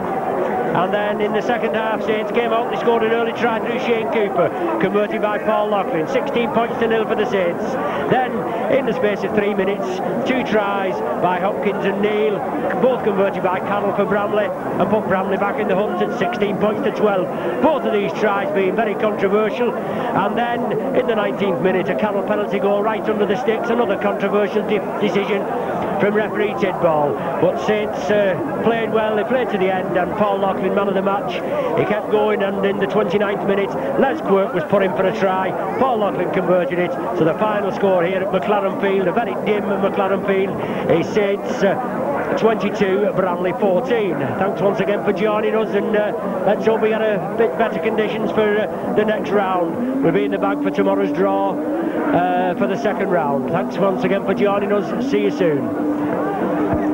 And then in the second half, Saints came out, they scored an early try through Shane Cooper, converted by Paul Loughlin. 16 points to 0 for the Saints. Then, in the space of 3 minutes, 2 tries by Hopkins and Neal, both converted by Carroll for Bramley, and put Bramley back in the hunt at 16 points to 12. Both of these tries being very controversial. And then, in the 19th minute, a Carroll penalty goal right under the sticks, another controversial decision from referee Tidball. But Saints played well, they played to the end, and Paul Loughlin, man of the match, he kept going, and in the 29th minute Les Quirk was put in for a try. Paul Loughlin converted it. So the final score here at McLaren Field, a very dim McLaren Field, is Saints 22, Bramley 14. Thanks once again for joining us, and let's hope we get a bit better conditions for the next round. We'll be in the bag for tomorrow's draw for the second round. Thanks once again for joining us. See you soon.